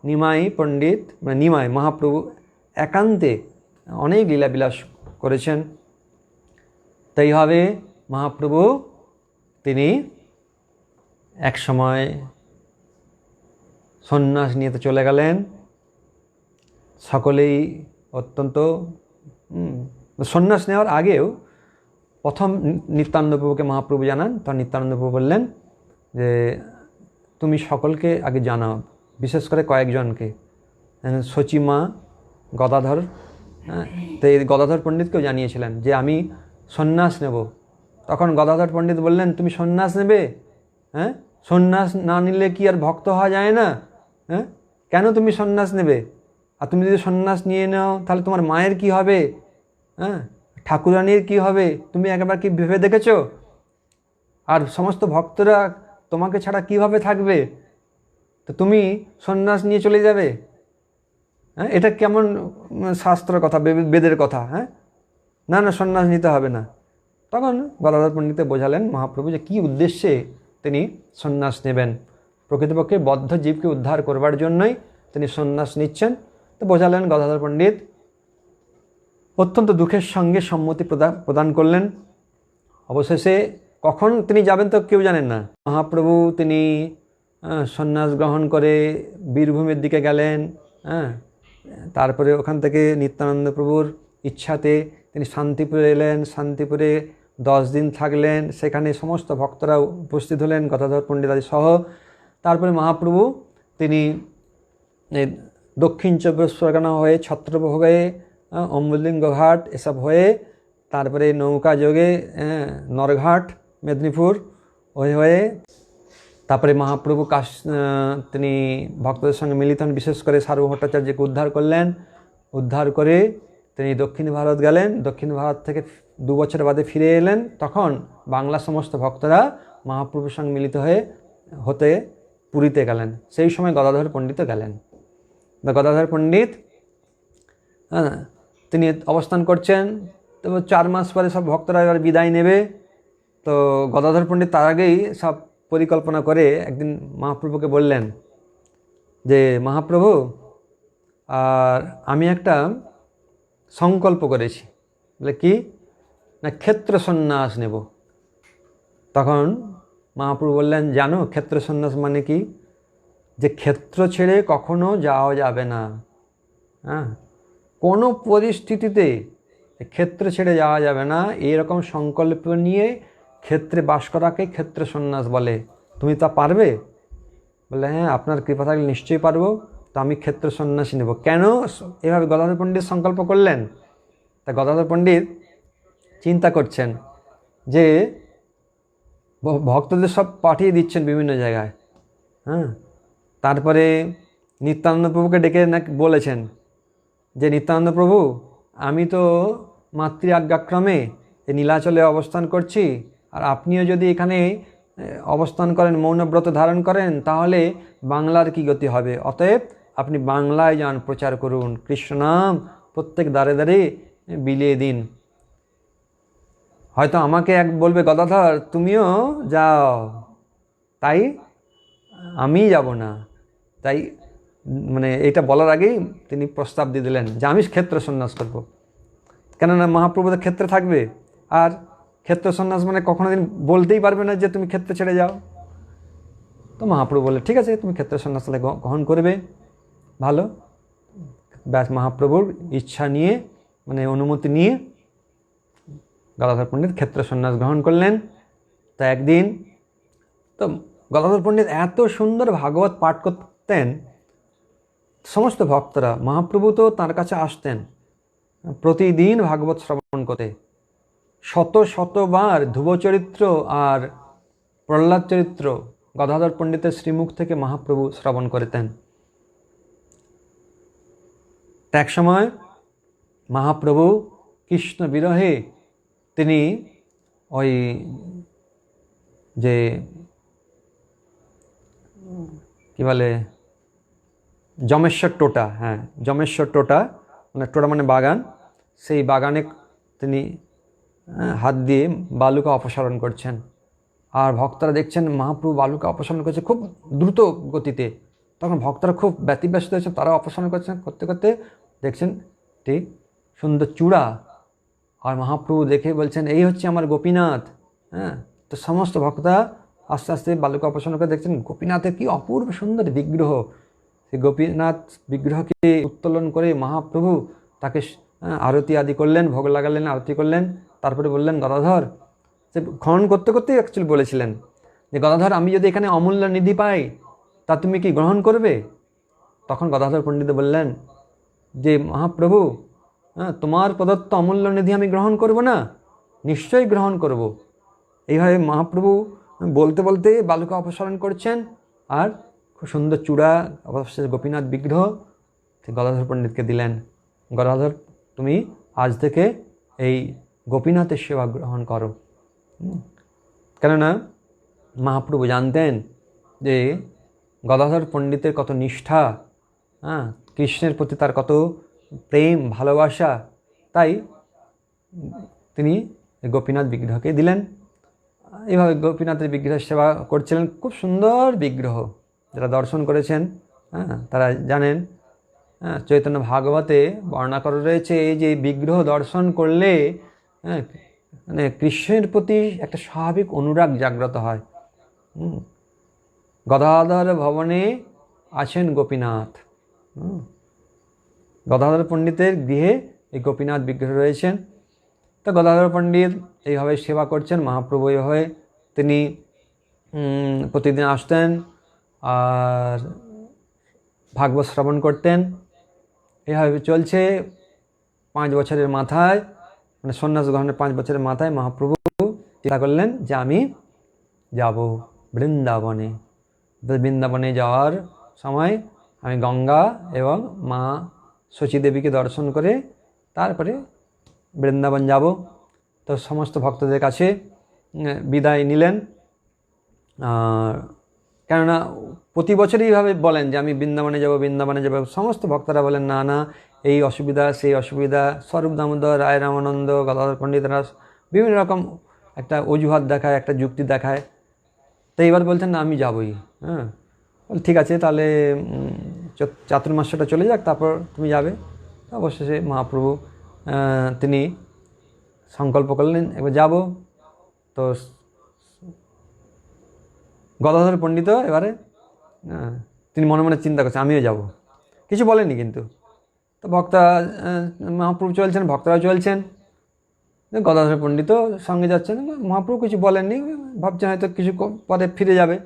নিমাই পণ্ডিত, মানে নিমাই মহাপ্রভু একান্তে অনেক লীলাবিলাস করেছেন। তাই হবে মহাপ্রভু তিনি এক সময় সন্ন্যাস নিয়ে তো চলে গেলেন। সকলেই অত্যন্ত সন্ন্যাস নেওয়ার আগেও প্রথম নিত্যানন্দ প্রভুকে মহাপ্রভু জানান। তখন নিত্যানন্দ প্রভু বললেন যে তুমি সকলকে আগে জানাও, বিশেষ করে কয়েকজনকে, শচীমা, গদাধর, হ্যাঁ, তো এই গদাধর পণ্ডিতকেও জানিয়েছিলেন যে আমি সন্ন্যাস নেব। তখন গদাধর পণ্ডিত বললেন তুমি সন্ন্যাস নেবে? হ্যাঁ, সন্ন্যাস না নিলে কি আর ভক্ত হওয়া যায় না? হ্যাঁ, কেন তুমি সন্ন্যাস নেবে? আর তুমি যদি সন্ন্যাস নিয়ে নাও তাহলে তোমার মায়ের কি হবে? হ্যাঁ, ঠাকুরানীর কি হবে? তুমি একবার কি ভেবে দেখেছো? আর সমস্ত ভক্তরা তোমাকে ছাড়া কিভাবে থাকবে? তো তুমি সন্ন্যাস নিয়ে চলে যাবে? হ্যাঁ, এটা কেমন শাস্ত্রের কথা, বেদের কথা? হ্যাঁ, না না, সন্ন্যাস নিতে হবে না। তখন গদাধর পণ্ডিতে বোঝালেন মহাপ্রভু যে কী উদ্দেশ্যে তিনি সন্ন্যাস নেবেন। প্রকৃতপক্ষে বদ্ধ জীবকে উদ্ধার করবার জন্যই তিনি সন্ন্যাস নিচ্ছেন। তো বোঝালেন গদাধর পণ্ডিত। অত্যন্ত দুঃখের সঙ্গে সম্মতি প্রদান করলেন। অবশেষে কখন তিনি যাবেন তো কেউ জানেন না। মহাপ্রভু তিনি সন্ন্যাস গ্রহণ করে বীরভূমের দিকে গেলেন। হ্যাঁ, তারপরে ওখান থেকে নিত্যানন্দ প্রভুর ইচ্ছাতে তিনি শান্তিপুরে এলেন। শান্তিপুরে 10 দিন থাকলেন। সেখানে সমস্ত ভক্তরা উপস্থিত হলেন, গদাধর পণ্ডিতাদি সহ। তারপরে মহাপ্রভু তিনি দক্ষিণ 24 পরগনা হয়ে, ছত্রপ্রভু হয়ে, অম্বুলিঙ্গ ঘাট এসব হয়ে, তারপরে নৌকা যোগে নরঘাট, মেদিনীপুর হয়ে তারপরে মহাপ্রভু তিনি ভক্তদের সঙ্গে মিলিত হন। বিশেষ করে সার্বভৌম ভট্টাচার্যকে উদ্ধার করলেন। উদ্ধার করে তিনি দক্ষিণ ভারত গেলেন। দক্ষিণ ভারত থেকে 2 বছর বাদে ফিরে এলেন। তখন বাংলার সমস্ত ভক্তরা মহাপ্রভুর সঙ্গে মিলিত হতে পুরীতে গেলেন। সেই সময় গদাধর পণ্ডিতও গেলেন। গদাধর পণ্ডিত তিনি অবস্থান করছেন। তো 4 মাস পরে সব ভক্তরা এবার বিদায় নেবে। তো গদাধর পণ্ডিত তার আগেই সব পরিকল্পনা করে একদিন মহাপ্রভুকে বললেন যে মহাপ্রভু, আর আমি একটা সংকল্প করেছি। বলে কি? না, ক্ষেত্র সন্ন্যাস নেব। তখন মহাপ্রভু বললেন, জানো ক্ষেত্র সন্ন্যাস মানে কি? যে ক্ষেত্র ছেড়ে কখনো যাওয়া যাবে না। হ্যাঁ, কোনো পরিস্থিতিতে ক্ষেত্র ছেড়ে যাওয়া যাবে না, এরকম সংকল্প নিয়ে ক্ষেত্রে বাস করাকে ক্ষেত্র সন্ন্যাস বলে। তুমি তা পারবে? বলে হ্যাঁ, আপনার কৃপা থাকলে নিশ্চয়ই পারবো। তো আমি ক্ষেত্র সন্ন্যাসী নেব। কেন এভাবে গদাধর পণ্ডিত সংকল্প করলেন? তা গদাধর পণ্ডিত চিন্তা করছেন যে ভক্তদের সব পাঠিয়ে দিচ্ছেন বিভিন্ন জায়গায়। হ্যাঁ, তারপরে নিত্যানন্দ প্রভুকে ডেকে নাকি বলেছেন যে নিত্যানন্দ প্রভু, আমি তো মাতৃ আজ্ঞাক্রমে এই নীলাচলে অবস্থান করছি, আর আপনিও যদি এখানে অবস্থান করেন, মৌনব্রত ধারণ করেন, তাহলে বাংলার কি গতি হবে? অতএব আপনি বাংলায় যান, প্রচার করুন, কৃষ্ণ নাম প্রত্যেক দ্বারে দ্বারে বিলিয়ে দিন। হয়তো আমাকে এক বলবে গদাধর তুমিও যাও, তাই আমি যাব না। তাই মানে এটা বলার আগেই তিনি প্রস্তাব দিয়ে দিলেন যে আমি ক্ষেত্র সন্ন্যাস করব। কেননা মহাপ্রভু তো ক্ষেত্রে থাকবে, আর ক্ষেত্র সন্ন্যাস মানে কখনো দিন বলতেই পারবে না যে তুমি ক্ষেত্রে ছেড়ে যাও। তো মহাপ্রভু বলে ঠিক আছে তুমি ক্ষেত্র সন্ন্যাস তাহলে গ্রহণ করবে, ভালো। ব্যাস মহাপ্রভুর ইচ্ছা নিয়ে মানে অনুমতি নিয়ে গদাধর পণ্ডিত ক্ষেত্র সন্ন্যাস গ্রহণ করলেন। তো একদিন তো গদাধর পণ্ডিত এত সুন্দর ভাগবত পাঠ করতেন, সমস্ত ভক্তরা মহাপ্রভু তো তার কাছে আসতেন প্রতিদিন ভাগবত শ্রবণ করতে। শত শতবার ধ্রুব চরিত্র আর প্রহ্লাদ চরিত্র গদাধর পণ্ডিতের শ্রীমুখ থেকে মহাপ্রভু শ্রবণ করতেন। এক সময় মহাপ্রভু কৃষ্ণ বিরহে তিনি ওই যে কি বলে যমেশ্বর টোটা, হ্যাঁ যমেশ্বর টোটা মানে টোটা মানে বাগান, সেই বাগানে তিনি হাত দিয়ে বালুকা অপসারণ করছেন। আর ভক্তরা দেখছেন মহাপ্রভু বালুকা অপসারণ করছে খুব দ্রুত গতিতে। তখন ভক্তরা খুব ব্যতিব্যস্ত হয়েছে, তারা অপসারণ করছেন, করতে করতে দেখছেন ঠিক সুন্দর চূড়া। আর মহাপ্রভু দেখে বলছেন এই হচ্ছে আমার গোপীনাথ। হ্যাঁ, তো সমস্ত ভক্তরা আস্তে আস্তে বালুকা অপসারণ করে দেখছেন গোপীনাথের কি অপূর্ব সুন্দর বিগ্রহ। সেই গোপীনাথ বিগ্রহকে উত্তোলন করে মহাপ্রভু তাকে আরতি আদি করলেন, ভোগ লাগালেন, আরতি করলেন। তারপরে বললেন গদাধর, সে খনন করতে করতেই অ্যাকচুয়ালি বলেছিলেন যে গদাধর আমি যদি এখানে অমূল্য নিধি পাই তা তুমি কি গ্রহণ করবে? তখন গদাধর পণ্ডিত বললেন যে মহাপ্রভু, হ্যাঁ তোমার প্রদত্ত অমূল্য নিধি আমি গ্রহণ করব না? নিশ্চয়ই গ্রহণ করব। এইভাবে মহাপ্রভু বলতে বলতে বালুকা অপসারণ করছেন, আর খুব সুন্দর চূড়া অবশেষে গোপীনাথ বিগ্রহ গদাধর পণ্ডিতকে দিলেন। গদাধর তুমি আজ থেকে এই গোপীনাথের সেবা গ্রহণ করো। কেননা মহাপ্রভু জানতেন যে গদাধর পণ্ডিতের কত নিষ্ঠা, হ্যাঁ কৃষ্ণের প্রতি তার কত প্রেম ভালোবাসা, তাই তিনি গোপীনাথ বিগ্রহকে দিলেন। এইভাবে গোপীনাথের বিগ্রহের সেবা করছিলেন। খুব সুন্দর বিগ্রহ, যারা দর্শন করেছেন হ্যাঁ তারা জানেন। হ্যাঁ চৈতন্য ভাগবতে বর্ণনা করা রয়েছে এই যে বিগ্রহ দর্শন করলে হ্যাঁ মানে কৃষ্ণের প্রতি একটা স্বাভাবিক অনুরাগ জাগ্রত হয়। গদাধর ভবনে আছেন গোপীনাথ। গদাধর পণ্ডিতের গৃহে এই গোপীনাথ বিগ্রহ রয়েছেন। তো গদাধর পণ্ডিত এইভাবে সেবা করছেন। মহাপ্রভু হয়ে তিনি প্রতিদিন আসতেন আর ভাগবত শ্রবণ করতেন। এইভাবে চলছে 5 বছরের মাথায়, মানে সন্ন্যাস গ্রহণের 5 বছরের মাথায় মহাপ্রভু চিন্তা করলেন যে আমি যাব বৃন্দাবনে। বৃন্দাবনে যাওয়ার সময় আমি গঙ্গা এবং মা শচী দেবীকে দর্শন করে তারপরে বৃন্দাবন যাব। তো সমস্ত ভক্তদের কাছে বিদায় নিলেন। কেননা প্রতি বছরই এইভাবে বলেন যে আমি বৃন্দাবনে যাব, বৃন্দাবনে যাব। সমস্ত ভক্তরা বলেন না না এই অসুবিধা সেই অসুবিধা। স্বরূপ দামোদর, রায় রামানন্দ, গদাধর পণ্ডিতরা বিভিন্ন রকম একটা অজুহাত দেখায়, একটা যুক্তি দেখায়। তো এইবার বলছেন না আমি যাবই। হ্যাঁ ঠিক আছে তাহলে চাতুর্মাস্যটা চলে যাক, তারপর তুমি যাবে। তো অবশেষে মহাপ্রভু তিনি সংকল্প করলেন এবার যাব। তো গদাধর পণ্ডিত এবারে তিনি মনে মনে চিন্তা করছেন আমিও যাব, কিছু বলেনি কিন্তু। তো ভক্তরা মহাপ্রভু চলছেন, ভক্তরাও চলছেন, গদাধর পণ্ডিত সঙ্গে যাচ্ছেন। মহাপ্রভু কিছু বলেননি, ভাবছেন হয়তো কিছু পরে ফিরে যাবে।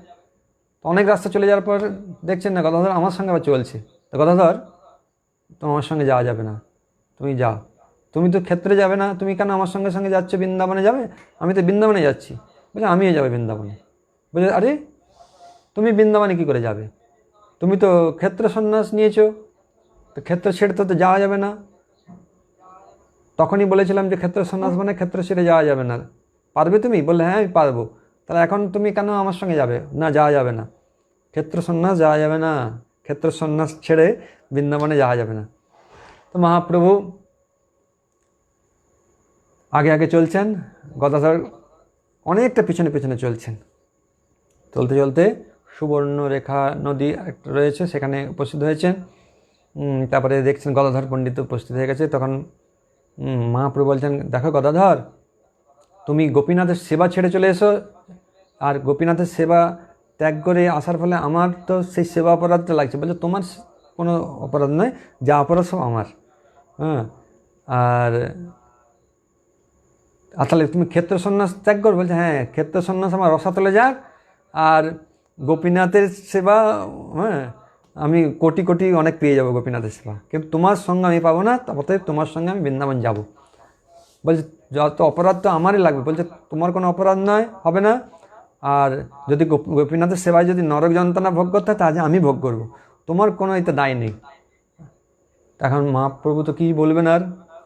তো অনেক রাস্তা চলে যাওয়ার পর দেখছেন না গদাধর আমার সঙ্গে আবার চলছে। তো গদাধর তোমার সঙ্গে যাওয়া যাবে না, তুমি যাও, তুমি তো ক্ষেত্রে যাবে না, তুমি কেন আমার সঙ্গে সঙ্গে যাচ্ছ? বৃন্দাবনে যাবে? আমি তো বৃন্দাবনে যাচ্ছি। বলে আমিও যাবো বৃন্দাবনে। বলে আরে তুমি বৃন্দাবনে কী করে যাবে? তুমি তো ক্ষেত্র সন্ন্যাস নিয়েছো, তো ক্ষেত্র ছেড়ে তো যাওয়া যাবে না। তখনই বলেছিলাম যে ক্ষেত্র সন্ন্যাস মানে ক্ষেত্র ছেড়ে যাওয়া যাবে না, পারবে তুমি? বললে হ্যাঁ আমি পারবো। তাহলে এখন তুমি কেন আমার সঙ্গে যাবে? না যাওয়া যাবে না, ক্ষেত্র সন্ন্যাস যাওয়া যাবে না, ক্ষেত্র সন্ন্যাস ছেড়ে বৃন্দাবনে যাওয়া যাবে না। তো মহাপ্রভু আগে আগে চলছেন, গদাধর অনেকটা পিছনে পিছনে চলছেন। চলতে চলতে সুবর্ণরেখা নদী একটা রয়েছে, সেখানে উপস্থিত হয়েছেন। তারপরে দেখছেন গদাধর পণ্ডিত উপস্থিত হয়ে গেছে। তখন মহাপ্রভু বলছেন, দেখো গদাধর, তুমি গোপীনাথের সেবা ছেড়ে চলে এসো, আর গোপীনাথের সেবা ত্যাগ করে আসার ফলে আমার তো সেই সেবা অপরাধটা লাগছে। বলছে তোমার কোনো অপরাধ নয়, যা অপরাধ সব আমার। হ্যাঁ, আর তাহলে তুমি ক্ষেত্র সন্ন্যাস ত্যাগ করো? বলছে হ্যাঁ, ক্ষেত্র সন্ন্যাস আমার রসাতলে যাক, আর গোপীনাথের সেবা, হ্যাঁ, আমি কোটি কোটি অনেক পেয়ে যাবো গোপীনাথের সেবা, কিন্তু তোমার সঙ্গে আমি পাবো না, তারপরে তোমার সঙ্গে আমি বৃন্দাবন যাব। বলছে যত অপরাধ তো আমারই লাগবে। বলছে তোমার কোনো অপরাধ নয়, হবে না, আর যদি গোপীনাথের সেবায় যদি নরক যন্ত্রণা ভোগ করতে হয় তাহলে আমি ভোগ করব, তোমার কোনো এতে দায় নেই। এখন মহাপ্রভু তো কী বলবেন, আর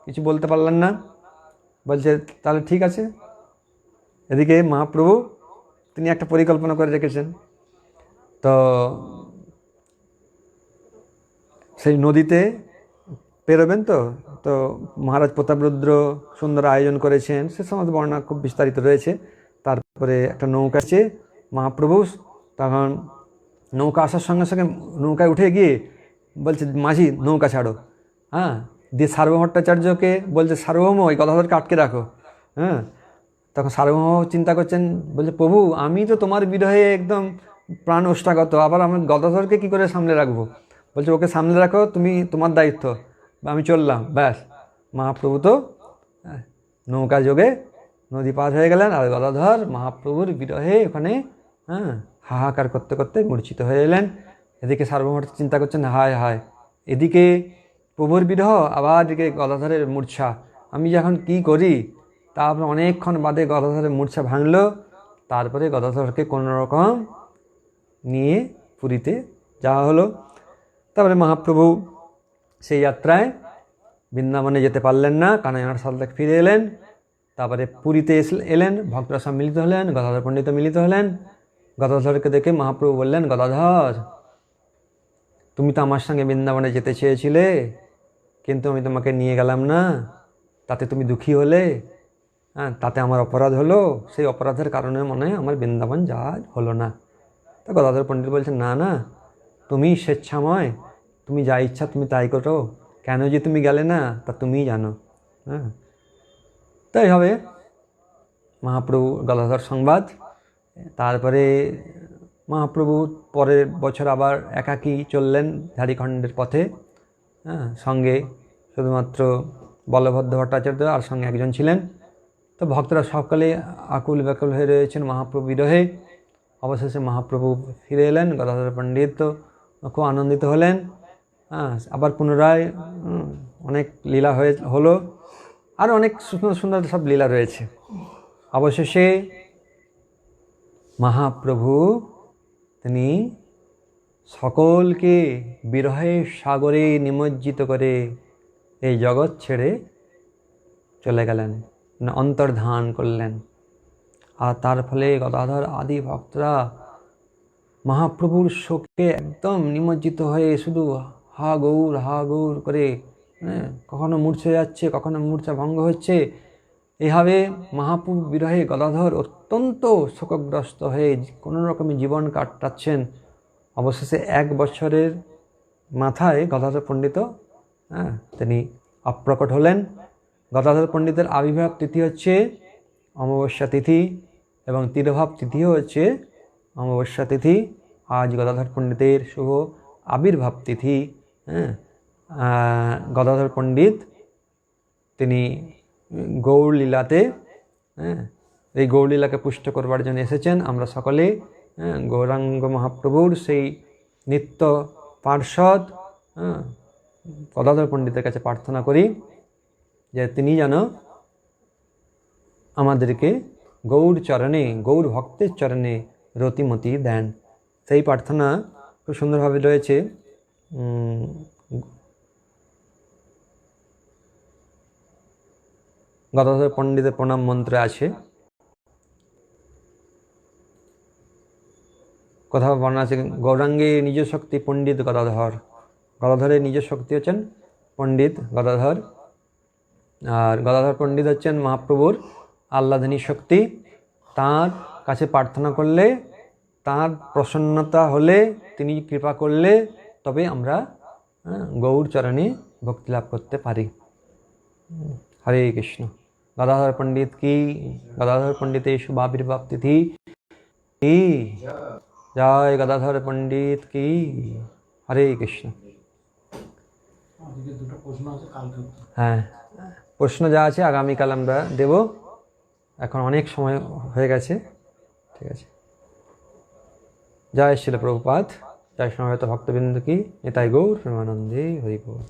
কিছু বলতে পারলেন না। বলছে তাহলে ঠিক আছে। এদিকে মহাপ্রভু তিনি একটা পরিকল্পনা করে রেখেছেন। তো সেই নদীতে পেরোবেন, তো তো মহারাজ প্রতাপরুদ্র সুন্দর আয়োজন করেছেন, সে সমস্ত বর্ণনা খুব বিস্তারিত রয়েছে। তারপরে একটা নৌকা আছে মহাপ্রভু, তখন নৌকা আসার সঙ্গে সঙ্গে নৌকায় উঠে গিয়ে বলছে মাঝি নৌকা ছাড়ো। হ্যাঁ, দিয়ে সার্বভৌম ভট্টাচার্যকে বলছে সার্বভৌম ওই গদাধরকে আটকে রাখো। হ্যাঁ, তখন সার্বভৌম চিন্তা করছেন, বলছে প্রভু আমি তো তোমার বিরহে একদম প্রাণ ওষ্ঠাগত, আবার আমি গদাধরকে কী করে সামলে রাখবো? বলছে ওকে সামলে রাখো, তুমি, তোমার দায়িত্ব, আমি চললাম। ব্যাস, মহাপ্রভু তো নৌকা যোগে নদী পার হয়ে গেলেন, আর গদাধর মহাপ্রভুর বিরহে ওখানে হাহাকার করতে করতে মূর্ছিত হয়ে এলেন। এদিকে সার্বভৌম চিন্তা করছেন হায় হায়, এদিকে প্রভুর বিরহ, আবার এদিকে গদাধরের মূর্ছা, আমি যখন কি করি। তারপর অনেকক্ষণ বাদে গদাধরের মূর্ছা ভাঙল। তারপরে গদাধরকে কোনোরকম নিয়ে পুরীতে যাওয়া হলো। তারপরে মহাপ্রভু সেই যাত্রায় বৃন্দাবনে যেতে পারলেন না, কানাইয়ার সালদাক ফিরে এলেন। তারপরে পুরীতে এলেন, ভক্তরা সব মিলিত হলেন, গদাধর পণ্ডিত মিলিত হলেন। গদাধরকে দেখে মহাপ্রভু বললেন, গদাধর তুমি তো আমার সঙ্গে বৃন্দাবনে যেতে চেয়েছিলে, কিন্তু আমি তোমাকে নিয়ে গেলাম না, তাতে তুমি দুঃখী হলে। হ্যাঁ, তাতে আমার অপরাধ হলো, সেই অপরাধের কারণে মনে হয় আমার বৃন্দাবন যাওয়া হলো না। তা গদাধর পণ্ডিত বলছেন, না না, তুমি স্বেচ্ছাময়, তুমি যা ইচ্ছা তুমি তাই করো, কেন যে তুমি গেলে না তা তুমিই জানো। হ্যাঁ, তাই হবে মহাপ্রভু গদাধর সংবাদ। তারপরে মহাপ্রভু পরের বছর আবার একাকী চললেন ঝাড়িখণ্ডের পথে। হ্যাঁ, সঙ্গে শুধুমাত্র বলভদ্র ভট্টাচার্য আর সঙ্গে একজন ছিলেন। তো ভক্তরা সকালে আকুল ব্যাকুল হয়ে রয়েছেন মহাপ্রভু বিরহে। অবশেষে মহাপ্রভু ফিরে এলেন, গদাধর পণ্ডিত খুব আনন্দিত হলেন। হ্যাঁ, আবার পুনরায় অনেক লীলা হলো, আর অনেক সুন্দর সুন্দর সব লীলা রয়েছে। অবশেষে মহাপ্রভু তিনি সকলকে বিরহের সাগরে নিমজ্জিত করে এই জগৎ ছেড়ে চলে গেলেন, অন্তর্ধান করলেন। আর তার ফলে গদাধর আদি ভক্তরা মহাপ্রভুর শোকে একদম নিমজ্জিত হয়ে শুধু হা গৌর করে, কখনো মূর্ছা যাচ্ছে, কখনো মূর্ছা ভঙ্গ হচ্ছে। এভাবে মহাপ্রভু বিরহে গদাধর অত্যন্ত শোকগ্রস্ত হয়ে কোনো রকমের জীবন কাটাচ্ছেন। অবশেষে 1 বছরের মাথায় গদাধর পণ্ডিত তিনি অপ্রকট হলেন। গদাধর পণ্ডিতের আবির্ভাব তিথি হচ্ছে অমাবস্যা তিথি, এবং তিরোভাব তিথিও হচ্ছে অমাবস্যা তিথি। আজ গদাধর পণ্ডিতের শুভ আবির্ভাব তিথি। গদাধর পণ্ডিত তিনি গৌরলীলাতে, এই গৌরলীলাকে পুষ্ট করবার জন্য এসেছেন। আমরা সকলে গৌরাঙ্গ মহাপ্রভুর সেই নিত্য পার্ষদ গদাধর পণ্ডিতের কাছে প্রার্থনা করি যে তিনি যেন আমাদেরকে গৌর চরণে, গৌর ভক্তের চরণে রতিমতি দেন। সেই প্রার্থনা খুব সুন্দরভাবে রয়েছে গদাধর পণ্ডিতের প্রণাম মন্ত্রে আছে। কথা বর্ণনা আছে, গৌরাঙ্গে নিজ শক্তি পণ্ডিত গদাধর। গদাধরের নিজ শক্তি হচ্ছেন পণ্ডিত গদাধর। আর গদাধর পণ্ডিত হচ্ছেন মহাপ্রভুর আহ্লাদিনী শক্তি। তাঁর কাছে প্রার্থনা করলে, তাঁর প্রসন্নতা হলে, তিনি কৃপা করলে তবে আমরা গৌর চরণে ভক্তি লাভ করতে পারি। হরে কৃষ্ণ। গদাধর পণ্ডিত কি, গদাধর পণ্ডিতের শুভ আবির্ভাব তিথি কি, জয় গদাধর পণ্ডিত কি। হরে কৃষ্ণ। হ্যাঁ, প্রশ্ন যা আছে আগামীকাল আমরা দেব, এখন অনেক সময় হয়ে গেছে। ঠিক আছে। জয় শিল প্রভুপাদ, জয় সমবেত ভক্তবৃন্দ কি, নিতাই গৌর প্রেমানন্দে হরি বল।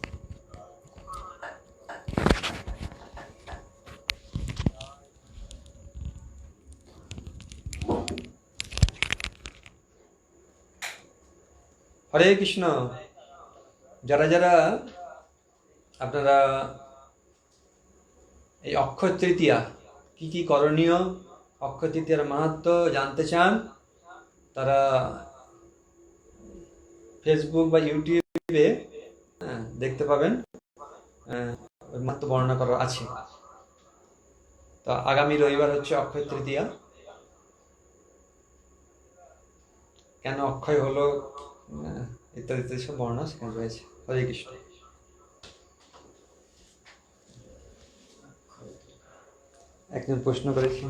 হরে কৃষ্ণ। যারা যারা আপনারা এই অক্ষয় তৃতীয়া কি কি করণীয়, অক্ষয় তৃতীয়ার মাহাত্ম্য জানতে চান, তারা ফেসবুক বা ইউটিউবে দেখতে পাবেন, মাহাত্ম্য বর্ণনা করা আছে। তা আগামী রবিবার হচ্ছে অক্ষয় তৃতীয়া। কেন অক্ষয় হলো ইত্যাদি ইত্যাদি সব বর্ণনা সেখানে রয়েছে। হরে কৃষ্ণ। একজন প্রশ্ন করেছেন।